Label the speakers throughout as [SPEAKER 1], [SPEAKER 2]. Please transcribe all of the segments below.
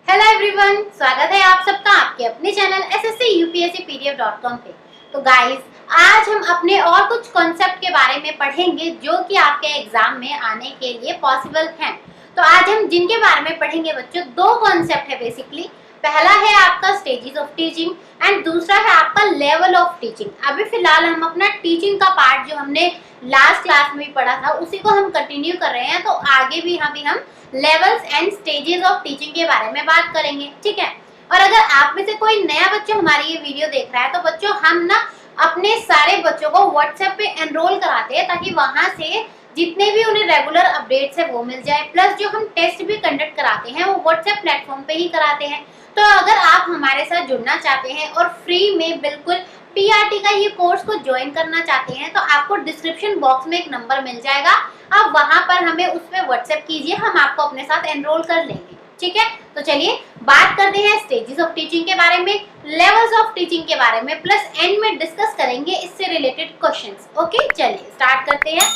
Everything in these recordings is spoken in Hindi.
[SPEAKER 1] हेलो एवरीवन, स्वागत है आप सबका आपके अपने चैनल sscupscpdf.com पे। तो गाइस, आज हम अपने और कुछ कॉन्सेप्ट के बारे में पढ़ेंगे जो कि आपके एग्जाम में आने के लिए पॉसिबल हैं। तो आज हम जिनके बारे में पढ़ेंगे बच्चों, दो कॉन्सेप्ट है बेसिकली। पहला है आपका स्टेजेस ऑफ टीचिंग एंड दूसरा है आपका लेवल ऑफ टीचिंग। अभी फिलहाल हम अपना टीचिंग का पार्ट जो हमने लास्ट क्लास में पढ़ा था उसी को हम कंटिन्यू कर रहे हैं। तो आगे भी हम levels and stages of teaching के बारे में बात करेंगे, ठीक है। और अगर आप में से कोई नया बच्चा हमारी ये वीडियो देख रहा है तो बच्चों, हम ना अपने सारे बच्चों को व्हाट्सएप पे एनरोल कराते हैं ताकि वहां से जितने भी उन्हें रेगुलर अपडेट्स है वो मिल जाए। प्लस जो हम टेस्ट भी कंडक्ट कराते हैं वो व्हाट्सएप प्लेटफॉर्म पे ही कराते हैं। तो अगर आप हमारे साथ जुड़ना चाहते हैं और फ्री में बिल्कुल पीआरटी का ये कोर्स को ज्वाइन करना चाहते हैं तो आपको डिस्क्रिप्शन बॉक्स में एक नंबर मिल जाएगा। आप वहां पर हमें उस पर व्हाट्सएप कीजिए, हम आपको अपने साथ एनरोल कर लेंगे, ठीक है। तो चलिए बात करते हैं स्टेजेस ऑफ टीचिंग के बारे में, लेवल्स ऑफ टीचिंग के बारे में, प्लस एंड में डिस्कस करेंगे इससे रिलेटेड क्वेश्चंस। ओके, चलिए स्टार्ट करते हैं।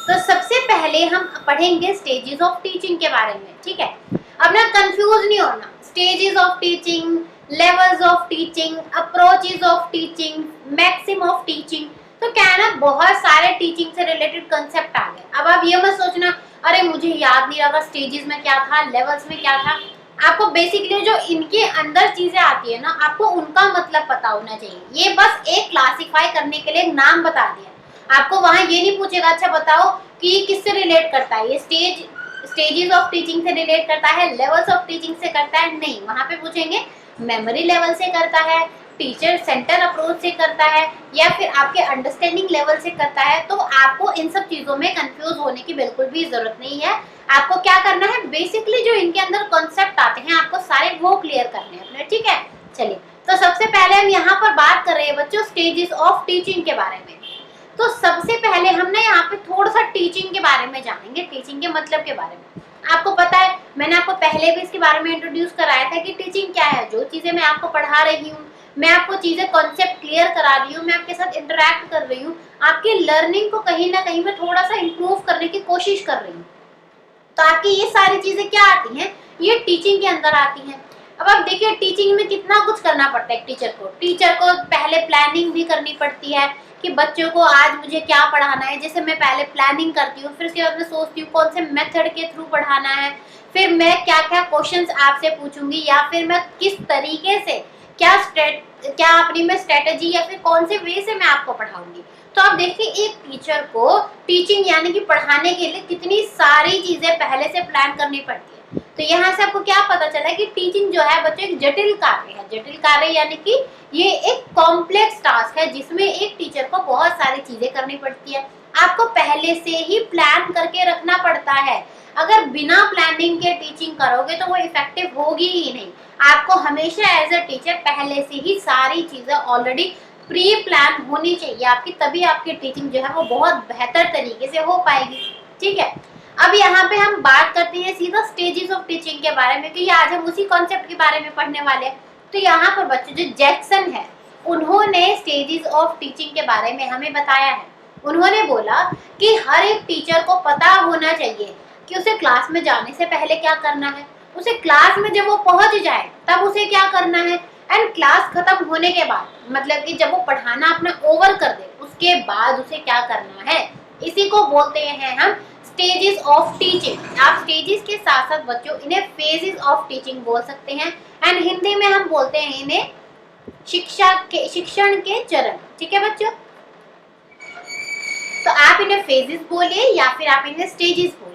[SPEAKER 1] तो सबसे पहले हम पढ़ेंगे स्टेजेस ऑफ टीचिंग के बारे में, ठीक है। अब ना कंफ्यूज नहीं होना, stages of teaching, levels of teaching, approaches of teaching, maxim of teaching, तो क्या है ना, बहुत सारे टीचिंग से रिलेटेड कंसेप्ट आ गए। अब आप ये मत सोचना अरे मुझे याद नहीं रहा स्टेजेस में क्या था, लेवल्स में क्या था। आपको बेसिकली जो इनके अंदर चीजें आती है ना, आपको उनका मतलब पता होना चाहिए। ये बस एक क्लासिफाई करने के लिए नाम बता दिया, आपको वहां ये नहीं पूछेगा अच्छा बताओ कि किससे रिलेट करता है, ये स्टेजेस ऑफ टीचिंग से रिलेट करता है, लेवल्स ऑफ टीचिंग से करता है, नहीं। वहां पे पूछेंगे मेमोरी लेवल से करता है, टीचर सेंटर अप्रोच से करता है, या फिर आपके अंडरस्टैंडिंग लेवल से करता है। तो आपको इन सब चीजों में कंफ्यूज होने की बिल्कुल भी जरूरत नहीं है। आपको क्या करना है, बेसिकली जो इनके अंदर कॉन्सेप्ट आते हैं आपको सारे वो क्लियर करने हैं अपने, ठीक है। चलिए, तो सबसे पहले हम यहाँ पर बात कर रहे हैं बच्चों स्टेजेस ऑफ टीचिंग के बारे में। तो सबसे पहले हम ना यहाँ पे थोड़ा सा टीचिंग के बारे में जानेंगे, टीचिंग के मतलब के बारे में। आपको पता है, मैंने आपको पहले भी इसके बारे में इंट्रोड्यूस कराया था कि टीचिंग क्या है। जो चीजें मैं आपको पढ़ा रही हूँ, मैं आपको चीजें कॉन्सेप्ट क्लियर करा रही हूँ, मैं आपके साथ इंटरेक्ट कर रही हूँ, आपकी लर्निंग को कहीं ना कहीं मैं थोड़ा सा इम्प्रूव करने की कोशिश कर रही हूँ। तो आपकी ये सारी चीजें क्या आती हैं, ये टीचिंग के अंदर आती हैं। अब आप देखिए टीचिंग में कितना कुछ करना पड़ता है टीचर को पहले प्लानिंग भी करनी पड़ती है कि बच्चों को आज मुझे क्या पढ़ाना है। जैसे मैं पहले प्लानिंग करती हूँ, फिर उसके बाद मैं सोचती हूँ कौन से मेथड के थ्रू पढ़ाना है, फिर मैं क्या क्या क्वेश्चंस आपसे पूछूंगी, या फिर मैं किस तरीके से क्या अपनी मैं स्ट्रेटेजी या फिर कौन से वे से मैं आपको पढ़ाऊंगी। तो आप देखिए एक टीचर को टीचिंग यानी कि पढ़ाने के लिए कितनी सारी चीजें पहले से प्लान करनी पड़ती है। तो यहाँ से आपको क्या पता चला कि टीचिंग जो है बच्चों एक जटिल कार्य है। जटिल कार्य यानी कि ये एक कॉम्प्लेक्स टास्क है जिसमें एक टीचर को बहुत सारी चीजें करनी पड़ती है। आपको पहले से ही प्लान करके रखना पड़ता है। अगर बिना प्लानिंग के टीचिंग करोगे तो वो इफेक्टिव होगी ही नहीं। आपको हमेशा एज अ टीचर पहले से ही सारी चीजें ऑलरेडी प्री प्लान होनी चाहिए आपकी, तभी आपकी टीचिंग जो है वो बहुत बेहतर तरीके से हो पाएगी, ठीक है। अब यहाँ पे हम बात करते हैं सीधा स्टेजेस ऑफ टीचिंग के बारे में, क्योंकि आज हम उसी कॉन्सेप्ट के बारे में पढ़ने वाले हैं। तो यहाँ पर बच्चों जो जैक्सन है उन्होंने स्टेजेस ऑफ टीचिंग के बारे में हमें बताया है। उन्होंने बोला कि हर एक टीचर को पता होना चाहिए कि उसे क्लास में जाने से पहले क्या करना है, उसे क्लास में जब वो पहुंच जाए तब उसे क्या करना है, एंड क्लास खत्म होने के बाद मतलब कि जब वो पढ़ाना अपना ओवर कर दे उसके बाद उसे क्या करना है। इसी को बोलते हैं हम स्टेजेस ऑफ टीचिंग। आप स्टेजेस के साथ साथ बच्चों इन्हें फेजेस ऑफ टीचिंग बोल सकते हैं, एंड हिंदी में हम बोलते हैं इन्हें शिक्षण के चरण, ठीक है बच्चों। तो आप इन्हें फेजेस बोलिए या फिर आप इन्हें स्टेजेस बोलिए।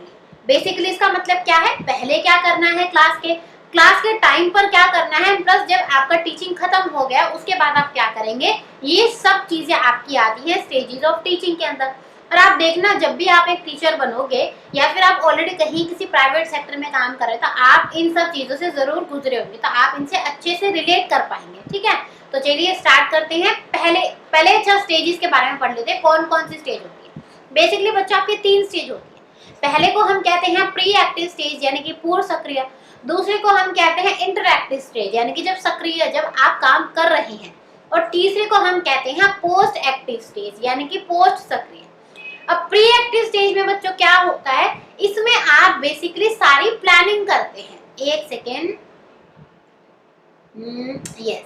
[SPEAKER 1] बेसिकली इसका मतलब क्या है, पहले क्या करना है क्लास के टाइम पर क्या करना है, प्लस जब आपका टीचिंग खत्म हो गया उसके बाद आप क्या करेंगे, ये सब चीजें आपकी आती हैं स्टेजेस ऑफ टीचिंग के अंदर। और आप देखना जब भी आप एक टीचर बनोगे या फिर आप ऑलरेडी कहीं किसी प्राइवेट सेक्टर में काम कर रहे हैं तो आप इन सब चीजों से जरूर गुजरे होंगे, तो आप इनसे अच्छे से रिलेट कर पाएंगे, ठीक है। तो चलिए स्टार्ट करते हैं। पहले अच्छा स्टेजेस के बारे में पढ़ लेते हैं, कौन कौन सी स्टेज होती है। बेसिकली बच्चों आपकी 3 स्टेज होती है। पहले को हम कहते हैं प्री एक्टिव स्टेज यानी कि पूर्व सक्रिय, दूसरे को हम कहते हैं इंटरएक्टिव स्टेज यानी कि जब आप काम कर रहे हैं, और तीसरे को हम कहते हैं पोस्ट एक्टिव स्टेज यानी कि पोस्ट सक्रिय। अब प्री एक्टिव स्टेज में बच्चों क्या होता है, इसमें आप बेसिकली सारी प्लानिंग करते हैं। एक second, yes,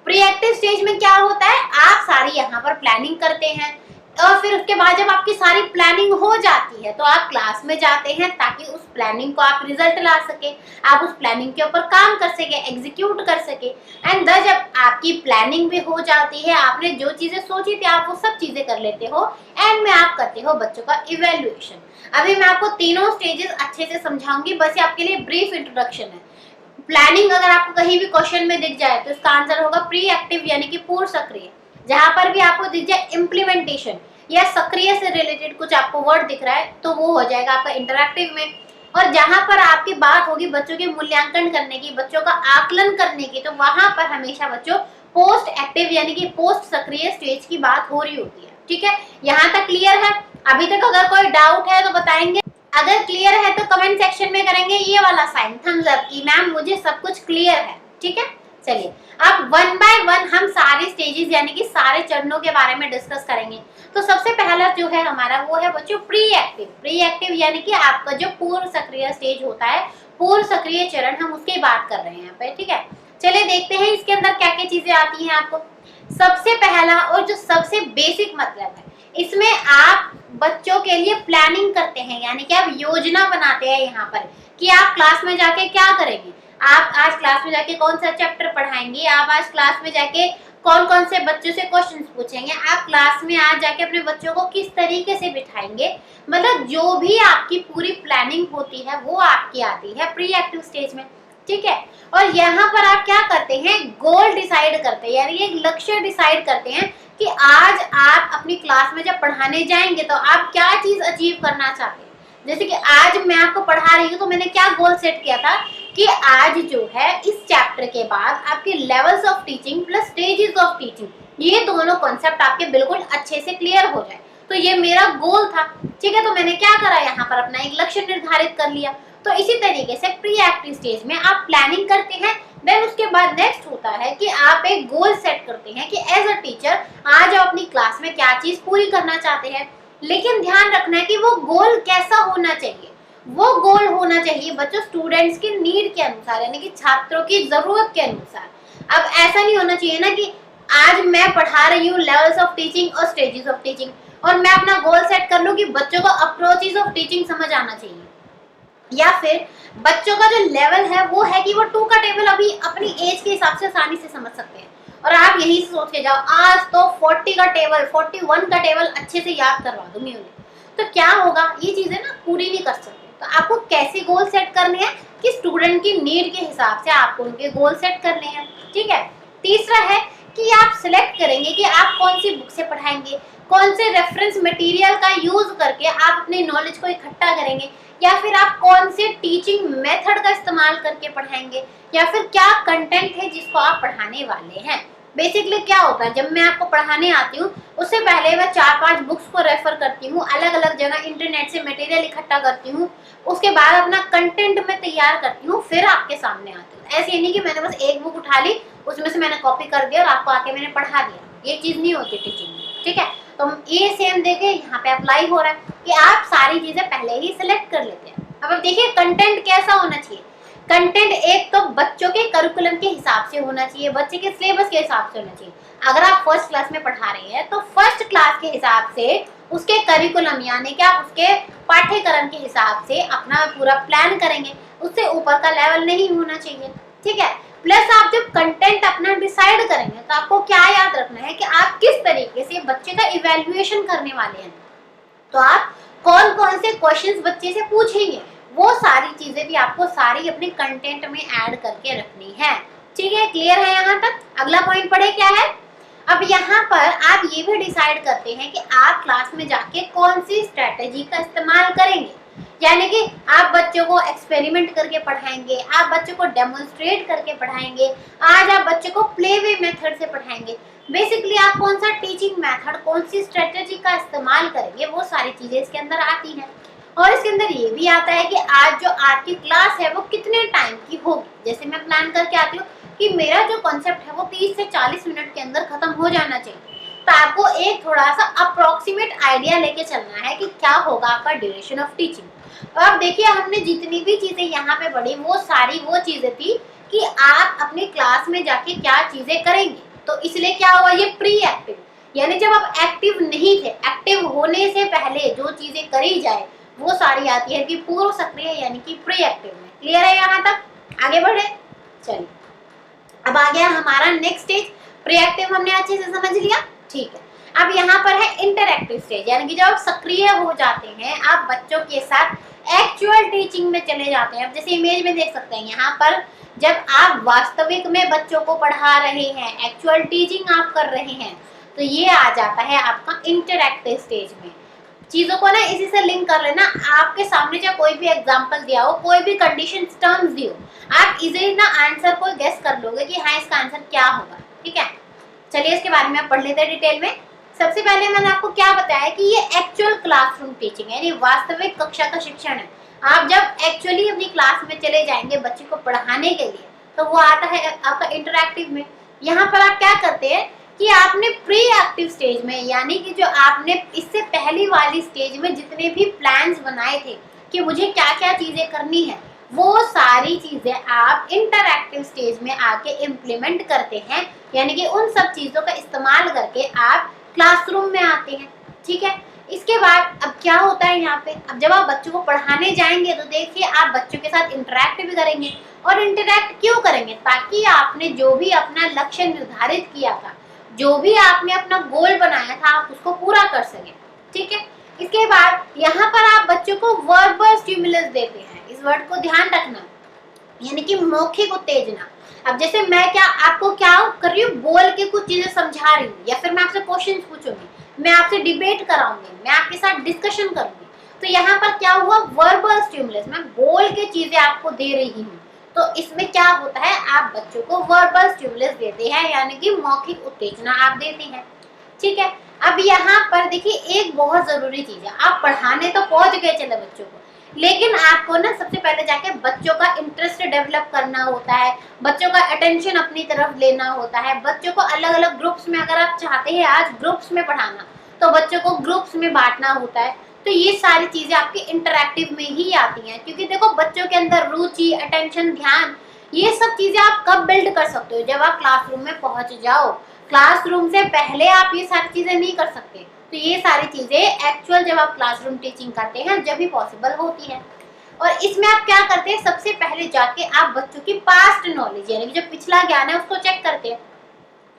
[SPEAKER 1] pre active stage में क्या होता है, आप सारी यहाँ पर प्लानिंग करते हैं और फिर उसके बाद जब आपकी सारी प्लानिंग हो जाती है तो आप क्लास में जाते हैं ताकि उस प्लानिंग को आप रिजल्ट ला सके, आप उस प्लानिंग के ऊपर काम कर सके, एग्जीक्यूट कर सके। एंड द जब आपकी प्लानिंग भी हो जाती है, आपने जो चीजें सोची थी आप वो सब चीजें कर लेते हो, एंड में आप करते हो बच्चों का इवेल्युएशन। अभी मैं आपको तीनों स्टेजेस अच्छे से समझाऊंगी, बस ये आपके लिए ब्रीफ इंट्रोडक्शन है। प्लानिंग अगर आपको कहीं भी क्वेश्चन में दिख जाए तो इसका आंसर होगा प्री एक्टिव यानी कि पूर्व सक्रिय। जहां पर भी आपको दिख जाए इम्प्लीमेंटेशन या सक्रिय से रिलेटेड कुछ आपको वर्ड दिख रहा है तो वो हो जाएगा आपका इंटरैक्टिव में। और जहां पर आपकी बात होगी बच्चों के मूल्यांकन करने की, बच्चों का आकलन करने की, तो वहां पर हमेशा बच्चों पोस्ट एक्टिव यानी कि पोस्ट सक्रिय स्टेज की बात हो रही होती है। ठीक है, यहाँ तक क्लियर है? अभी तक अगर कोई डाउट है तो बताएंगे, अगर क्लियर है तो कमेंट सेक्शन में करेंगे ये वाला साइन थम्स अप की मैम मुझे सब कुछ क्लियर है। ठीक है, चलिए अब वन बाय वन हम सारे स्टेजेस यानी कि सारे चरणों के बारे में डिस्कस करेंगे। तो सबसे पहला जो है हमारा वो है बच्चों प्री एक्टिव। प्री एक्टिव यानी कि आपका जो पूर्व सक्रिय स्टेज होता है, पूर्व सक्रिय चरण, हम उसकी बात कर रहे हैं यहाँ पे। ठीक है, चलिए देखते हैं इसके अंदर क्या क्या चीजें आती हैं आपको। सबसे पहला और जो सबसे बेसिक मतलब है, इसमें आप बच्चों के लिए प्लानिंग करते हैं, यानी कि आप योजना बनाते हैं यहाँ पर कि आप क्लास में जाके क्या करेंगे। आप आज क्लास में जाके कौन सा चैप्टर पढ़ाएंगे, आप आज क्लास में जाके कौन कौन से बच्चों से क्वेश्चंस पूछेंगे, आप क्लास में आज जाके अपने बच्चों को किस तरीके से बिठाएंगे, मतलब जो भी आपकी पूरी प्लानिंग होती है वो आपकी आती है प्री एक्टिव स्टेज में। ठीक है, और यहाँ पर आप क्या करते हैं, गोल डिसाइड करते हैं, यानी एक लक्ष्य डिसाइड करते हैं कि आज आप अपनी क्लास में जब पढ़ाने जाएंगे तो आप क्या चीज अचीव करना चाहते हैं। जैसे कि आज मैं आपको पढ़ा रही हूँ तो मैंने क्या गोल सेट किया था कि आज जो है इस चैप्टर के बाद आपके levels of teaching plus stages of teaching, ये दोनों कॉन्सेप्ट आपके बिल्कुल अच्छे से क्लियर हो जाए, तो ये मेरा गोल था। ठीक है, तो मैंने क्या करा, यहाँ पर अपना एक लक्ष्य निर्धारित कर लिया। तो इसी तरीके से प्री एक्टिव स्टेज में आप प्लानिंग करते हैं, देन उसके बाद नेक्स्ट होता है कि आप एक गोल सेट करते हैं कि एज अ टीचर आज आप अपनी क्लास में क्या चीज पूरी करना चाहते हैं। लेकिन ध्यान रखना है कि वो गोल कैसा होना चाहिए, वो गोल होना चाहिए बच्चों स्टूडेंट्स की नीड के अनुसार, यानी कि छात्रों की जरूरत के अनुसार। अब ऐसा नहीं होना चाहिए ना कि आज मैं पढ़ा रही हूँ लेवल्स ऑफ टीचिंग और स्टेजेस ऑफ टीचिंग और मैं अपना गोल सेट कर लूँ कि बच्चों को अप्रोचेस ऑफ टीचिंग समझ आना चाहिए, या फिर बच्चों का जो लेवल है वो है कि वो 2 का टेबल अभी अपनी एज के हिसाब से आसानी से समझ सकते हैं, और आप यही सोच के जाओ आज तो 40 का टेबल 41 का टेबल अच्छे से याद करवा दूंगी उन्हें, तो क्या होगा, ये चीजें ना पूरी नहीं कर सकते। तो आपको कैसे गोल सेट करने हैं कि स्टूडेंट की नीड के हिसाब से आपको उनके गोल सेट करने हैं। ठीक है, तीसरा है कि आप सिलेक्ट करेंगे कि आप कौन सी बुक से पढ़ाएंगे, कौन से रेफरेंस मटेरियल का यूज करके आप अपने नॉलेज को इकट्ठा करेंगे, या फिर आप कौन से टीचिंग मेथड का इस्तेमाल करके पढ़ाएंगे, या फिर क्या कंटेंट है जिसको आप पढ़ाने वाले हैं। बेसिकली क्या होता है, जब मैं आपको पढ़ाने आती हूँ उससे पहले मैं 4-5 बुक्स को रेफर करती हूँ, अलग अलग जगह इंटरनेट से मटेरियल इकट्ठा करती हूँ, उसके बाद अपना कंटेंट में तैयार करती हूँ, फिर आपके सामने आती हूँ। ऐसे नहीं कि मैंने बस एक बुक उठा ली, उसमें से मैंने कॉपी कर दिया और आपको आके मैंने पढ़ा दिया, ये चीज नहीं होती टीचिंग में। ठीक है, तो ये सेम देखिए यहाँ पे अप्लाई हो रहा है कि आप सारी चीजें पहले ही सिलेक्ट कर लेते हैं। अब देखिए कंटेंट कैसा होना चाहिए, कंटेंट एक तो बच्चों के करिकुलम के हिसाब से होना चाहिए, बच्चे के सिलेबस के हिसाब से होना चाहिए। अगर आप फर्स्ट क्लास में पढ़ा रहे हैं तो फर्स्ट क्लास के हिसाब से उसके करिकुलम यानी कि आप उसके पाठ्यक्रम के हिसाब से अपना पूरा प्लान करेंगे, उससे ऊपर का लेवल नहीं होना चाहिए। ठीक है, प्लस आप जब कंटेंट अपना डिसाइड करेंगे तो आपको क्या याद रखना है कि आप किस तरीके से बच्चे का इवैल्यूएशन करने वाले हैं, तो आप कौन कौन से क्वेश्चंस बच्चे से पूछेंगे, वो सारी चीजें भी आपको सारी अपने कंटेंट में ऐड करके रखनी है। ठीक है, क्लियर है यहाँ तक? अगला पॉइंट पढ़े क्या है। अब यहाँ पर आप ये भी डिसाइड करते हैं कि आप क्लास में जाके कौन सी स्ट्रेटेजी का इस्तेमाल करेंगे, यानी कि आप बच्चों को एक्सपेरिमेंट करके पढ़ाएंगे, आप बच्चों को डेमोन्स्ट्रेट करके पढ़ाएंगे, आज आप बच्चे को प्ले वे मेथड से पढ़ाएंगे। बेसिकली आप कौन सा टीचिंग मेथड, कौन सी स्ट्रेटेजी का इस्तेमाल करेंगे, वो सारी चीजें इसके अंदर आती हैं। और इसके अंदर ये भी आता है कि आज जो आपकी क्लास है वो कितने टाइम की होगी। जैसे मैं प्लान करके आती हूँ कि मेरा जो कॉन्सेप्ट है वो 30 से 40 मिनट के अंदर खत्म हो जाना चाहिए, तो आपको एक थोड़ा सा अप्रोक्सीमेट आइडिया लेके चलना है कि क्या होगा आपका ड्यूरेशन ऑफ टीचिंग। अब देखिए हमने जितनी भी चीजें यहाँ पे पढ़ी वो सारी वो चीजें थी कि आप अपने क्लास में जाके क्या चीजें करेंगे। तो इसलिए क्या हुआ, ये प्री एक्टिव, यानी जब आप एक्टिव नहीं थे, एक्टिव होने से पहले जो चीजें करी जाए वो सारी आती है कि पूर्व सक्रिय यानी कि प्री एक्टिव में। क्लियर है यहाँ तक? आगे बढ़े, चलिए अब आ गया हमारा नेक्स्ट स्टेज। प्री एक्टिव हमने अच्छे से समझ लिया, ठीक है। अब यहाँ पर है इंटरएक्टिव स्टेज, यानी कि जब आप सक्रिय हो जाते हैं, आप बच्चों के साथ एक्चुअल टीचिंग में चले जाते हैं। अब जैसे इमेज में देख सकते हैं यहाँ पर, जब आप वास्तविक में बच्चों को पढ़ा रहे हैं, एक्चुअल टीचिंग आप कर रहे हैं, तो ये आ जाता है आपका इंटरएक्टिव स्टेज में। चीजों को ना इसी से लिंक कर लेना। आपके सामने चाहे कोई भी एग्जांपल दिया हो, कोई भी कंडीशन टर्म्स दी हो, आप इजीली ना आंसर को गेस कर लोगे कि हाँ इसका आंसर क्या होगा, ठीक है। चलिए इसके बारे में आप पढ़ लेते हैं डिटेल में। सबसे पहले मैंने आपको क्या बताया कि ये एक्चुअल क्लासरूम टीचिंग है, यानी वास्तविक कक्षा का शिक्षण है। आप जब एक्चुअली अपनी क्लास में चले जाएंगे बच्चे को पढ़ाने के लिए, तो वो आता है आपका इंटरएक्टिव में। यहाँ पर आप क्या करते हैं कि आपने प्री एक्टिव स्टेज में, यानी कि जो आपने इससे पहली वाली स्टेज में जितने भी प्लान्स बनाए थे कि मुझे क्या क्या चीजें करनी है, वो सारी चीजें आप इंटरएक्टिव स्टेज में आके इम्प्लीमेंट करते हैं, यानी कि उन सब चीजों का इस्तेमाल करके आप क्लासरूम में आते हैं, ठीक है। इसके बाद अब क्या होता है यहाँ पे, अब जब आप बच्चों को पढ़ाने जाएंगे तो देखिए आप बच्चों के साथ इंटरैक्ट भी करेंगे। और इंटरैक्ट क्यों करेंगे, ताकि आपने जो भी अपना लक्ष्य निर्धारित किया था, जो भी आपने अपना गोल बनाया था, आप उसको पूरा कर सके, ठीक है। इसके बाद यहाँ पर आप बच्चों को वर्बल स्टिमुलस देते हैं। इस वर्ड को ध्यान रखना, यानी कि मौखिक उत्तेजना। अब जैसे मैं क्या आपको क्या कर रही हूँ, बोल के कुछ चीजें समझा रही हूँ, या फिर मैं आपसे क्वेश्चन पूछूंगी, मैं आपसे डिबेट कराऊंगी, मैं आपके साथ डिस्कशन करूंगी। तो यहाँ पर क्या हुआ, वर्बल स्टिमुलस, मैं बोल के चीजें आपको दे रही हूँ। तो इसमें क्या होता है, आप बच्चों को वर्बल स्टिमुलस देते हैं, यानी कि मौखिक उत्तेजना आप देते हैं, ठीक है। अब यहाँ पर देखिए एक बहुत जरूरी चीज है, आप पढ़ाने तो पहुंच गए चले बच्चों को, लेकिन आपको ना सबसे पहले जाके बच्चों का इंटरेस्ट डेवलप करना होता है, बच्चों का अटेंशन अपनी तरफ लेना होता है। बच्चों को अलग अलग ग्रुप्स में, अगर आप चाहते हैं आज ग्रुप्स में पढ़ाना, तो बच्चों को ग्रुप्स में बांटना होता है। तो ये सारी चीजें आपकी इंटरैक्टिव में ही आती हैं, क्योंकि देखो बच्चों के अंदर रुचि, अटेंशन, ध्यान, ये सब चीजें आप कब बिल्ड कर सकते हो, जब आप क्लासरूम में पहुंच जाओ। क्लासरूम से पहले आप ये सारी चीजें नहीं कर सकते। तो ये सारी चीजें एक्चुअल जब आप क्लासरूम टीचिंग करते हैं जब भी पॉसिबल होती है। और इसमें आप क्या करते हैं, सबसे पहले जाके आप बच्चों की पास्ट नॉलेज, यानी कि जो पिछला ज्ञान है उसको चेक करते हैं।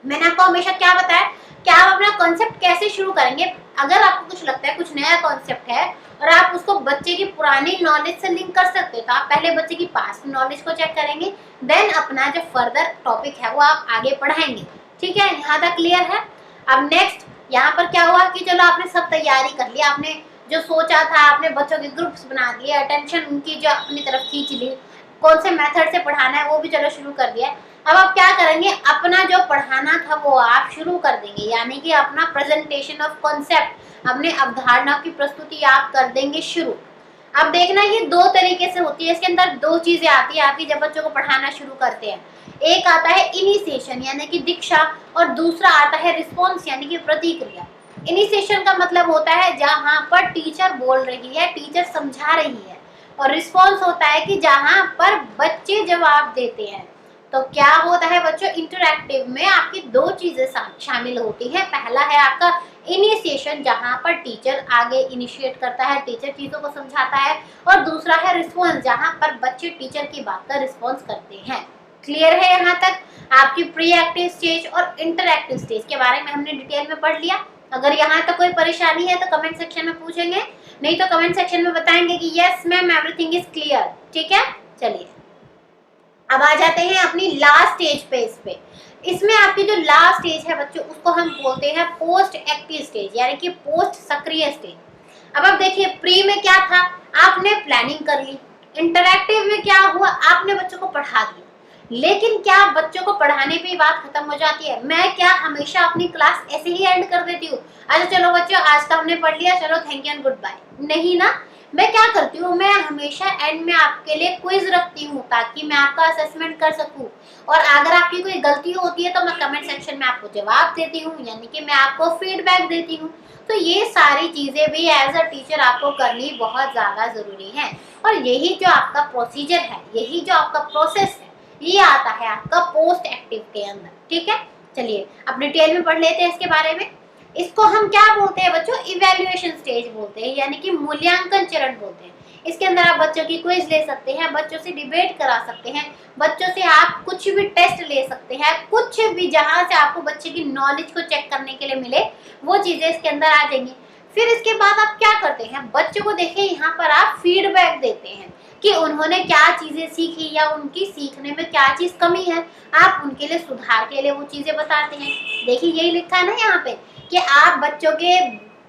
[SPEAKER 1] मैंने आपको हमेशा क्या बताया कि आप अपना कॉन्सेप्ट कैसे शुरू करेंगे। अगर आपको कुछ लगता है कुछ नया कॉन्सेप्ट है और आप उसको बच्चे की पुरानी नॉलेज से लिंक कर सकते हैं, तो आप पहले बच्चे की पास्ट नॉलेज को चेक करेंगे, देन अपना जो फर्दर टॉपिक है वो आप आगे पढ़ाएंगे, ठीक है। यहाँ तक क्लियर है। अब नेक्स्ट यहाँ पर क्या हुआ कि चलो आपने सब तैयारी कर लिया, आपने जो सोचा था, आपने बच्चों के ग्रुप्स बना दिए, अटेंशन उनकी जो अपनी तरफ खींच ली, कौन से मेथड से पढ़ाना है वो भी चलो शुरू कर दिया। अब आप क्या करेंगे, अपना जो पढ़ाना था वो आप शुरू कर देंगे, यानी कि अपना प्रेजेंटेशन ऑफ कॉन्सेप्ट, अपने अवधारणा की प्रस्तुति आप कर देंगे शुरू। अब देखना ये दो तरीके से होती है, इसके अंदर दो चीजें आती है आपकी जब बच्चों को पढ़ाना शुरू करते हैं। एक आता है इनिशिएशन यानी कि दीक्षा, और दूसरा आता है रिस्पॉन्स यानी कि प्रतिक्रिया। इनिशिएशन का मतलब होता है जहाँ पर टीचर बोल रही है, टीचर समझा रही है, और रिस्पॉन्स होता है कि जहाँ पर बच्चे जवाब देते हैं। तो क्या होता है बच्चों, इंटरैक्टिव में आपकी दो चीजें शामिल होती हैं। पहला है आपका इनिशिएशन, जहाँ पर टीचर आगे इनिशिएट करता है, टीचर चीजों को समझाता है, और दूसरा है रिस्पॉन्स, जहाँ पर बच्चे टीचर की बात का रिस्पॉन्स करते हैं। क्लियर है यहाँ तक? आपकी प्री एक्टिव स्टेज और इंटरएक्टिव स्टेज के बारे में हमने डिटेल में पढ़ लिया। अगर यहाँ तक कोई परेशानी है तो कमेंट सेक्शन में पूछेंगे, नहीं तो कमेंट सेक्शन में बताएंगे कि yes ma'am everything is clear, ठीक है। चलिए अब आ जाते हैं अपनी लास्ट स्टेज पे। इसमें आपकी जो लास्ट स्टेज है बच्चों, उसको हम बोलते हैं पोस्ट एक्टिव स्टेज, यानी कि पोस्ट सक्रिय स्टेज। अब आप देखिए प्री में क्या था, आपने प्लानिंग कर ली। इंटरैक्टिव में क्या हुआ, आपने बच्चों को पढ़ा दिया। लेकिन क्या बच्चों को पढ़ाने पे बात खत्म हो जाती है? मैं क्या हमेशा अपनी क्लास ऐसे ही एंड कर देती हूँ, अच्छा चलो बच्चों आज तो हमने पढ़ लिया, चलो thank you and goodbye? नहीं ना, मैं क्या करती हूँ, मैं हमेशा एंड में आपके लिए क्विज रखती हूँ ताकि मैं आपका असेसमेंट कर सकूँ, और अगर आपकी कोई गलती होती है तो मैं कमेंट सेक्शन में आपको जवाब देती हूँ, यानी कि मैं आपको फीडबैक देती हूँ। तो ये सारी चीजें भी एज अ टीचर आपको करनी बहुत ज्यादा जरूरी है, और यही जो आपका प्रोसीजर है, यही जो आपका प्रोसेस है, ये आता है आपका पोस्ट एक्टिव के अंदर। ठीक है, चलिए अब डिटेल में पढ़ लेते हैं इसके बारे में। इसको हम क्या बोलते हैं बच्चों? इवैल्यूएशन स्टेज बोलते हैं, यानी कि मूल्यांकन चरण बोलते हैं। इसके अंदर आप बच्चों की क्विज ले सकते हैं, बच्चों से डिबेट करा सकते हैं, बच्चों से आप कुछ भी टेस्ट ले सकते हैं, कुछ भी जहां से आपको बच्चे की नॉलेज को चेक करने के लिए मिले वो चीजें इसके अंदर आ जाएंगी। फिर इसके बाद आप क्या करते हैं? बच्चों को देखिए यहाँ पर आप फीडबैक देते हैं कि उन्होंने क्या चीजें सीखी या उनकी सीखने में क्या चीज कमी है, आप उनके लिए सुधार के लिए वो चीजें बताते हैं। देखिए यही लिखा है ना यहाँ पे कि आप बच्चों के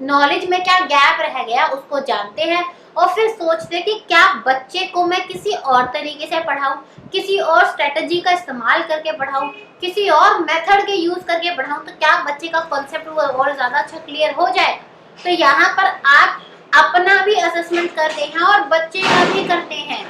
[SPEAKER 1] नॉलेज में क्या गैप रह गया उसको जानते हैं और फिर सोचते हैं कि क्या बच्चे को मैं किसी और तरीके से पढ़ाऊं, किसी और स्ट्रेटजी का इस्तेमाल करके पढ़ाऊं, किसी और मेथड के यूज करके पढ़ाऊं, तो क्या बच्चे का कॉन्सेप्ट और ज्यादा अच्छा क्लियर हो जाएगा। तो यहाँ पर आप अपना भी असेसमेंट करते हैं और बच्चे का भी करते हैं।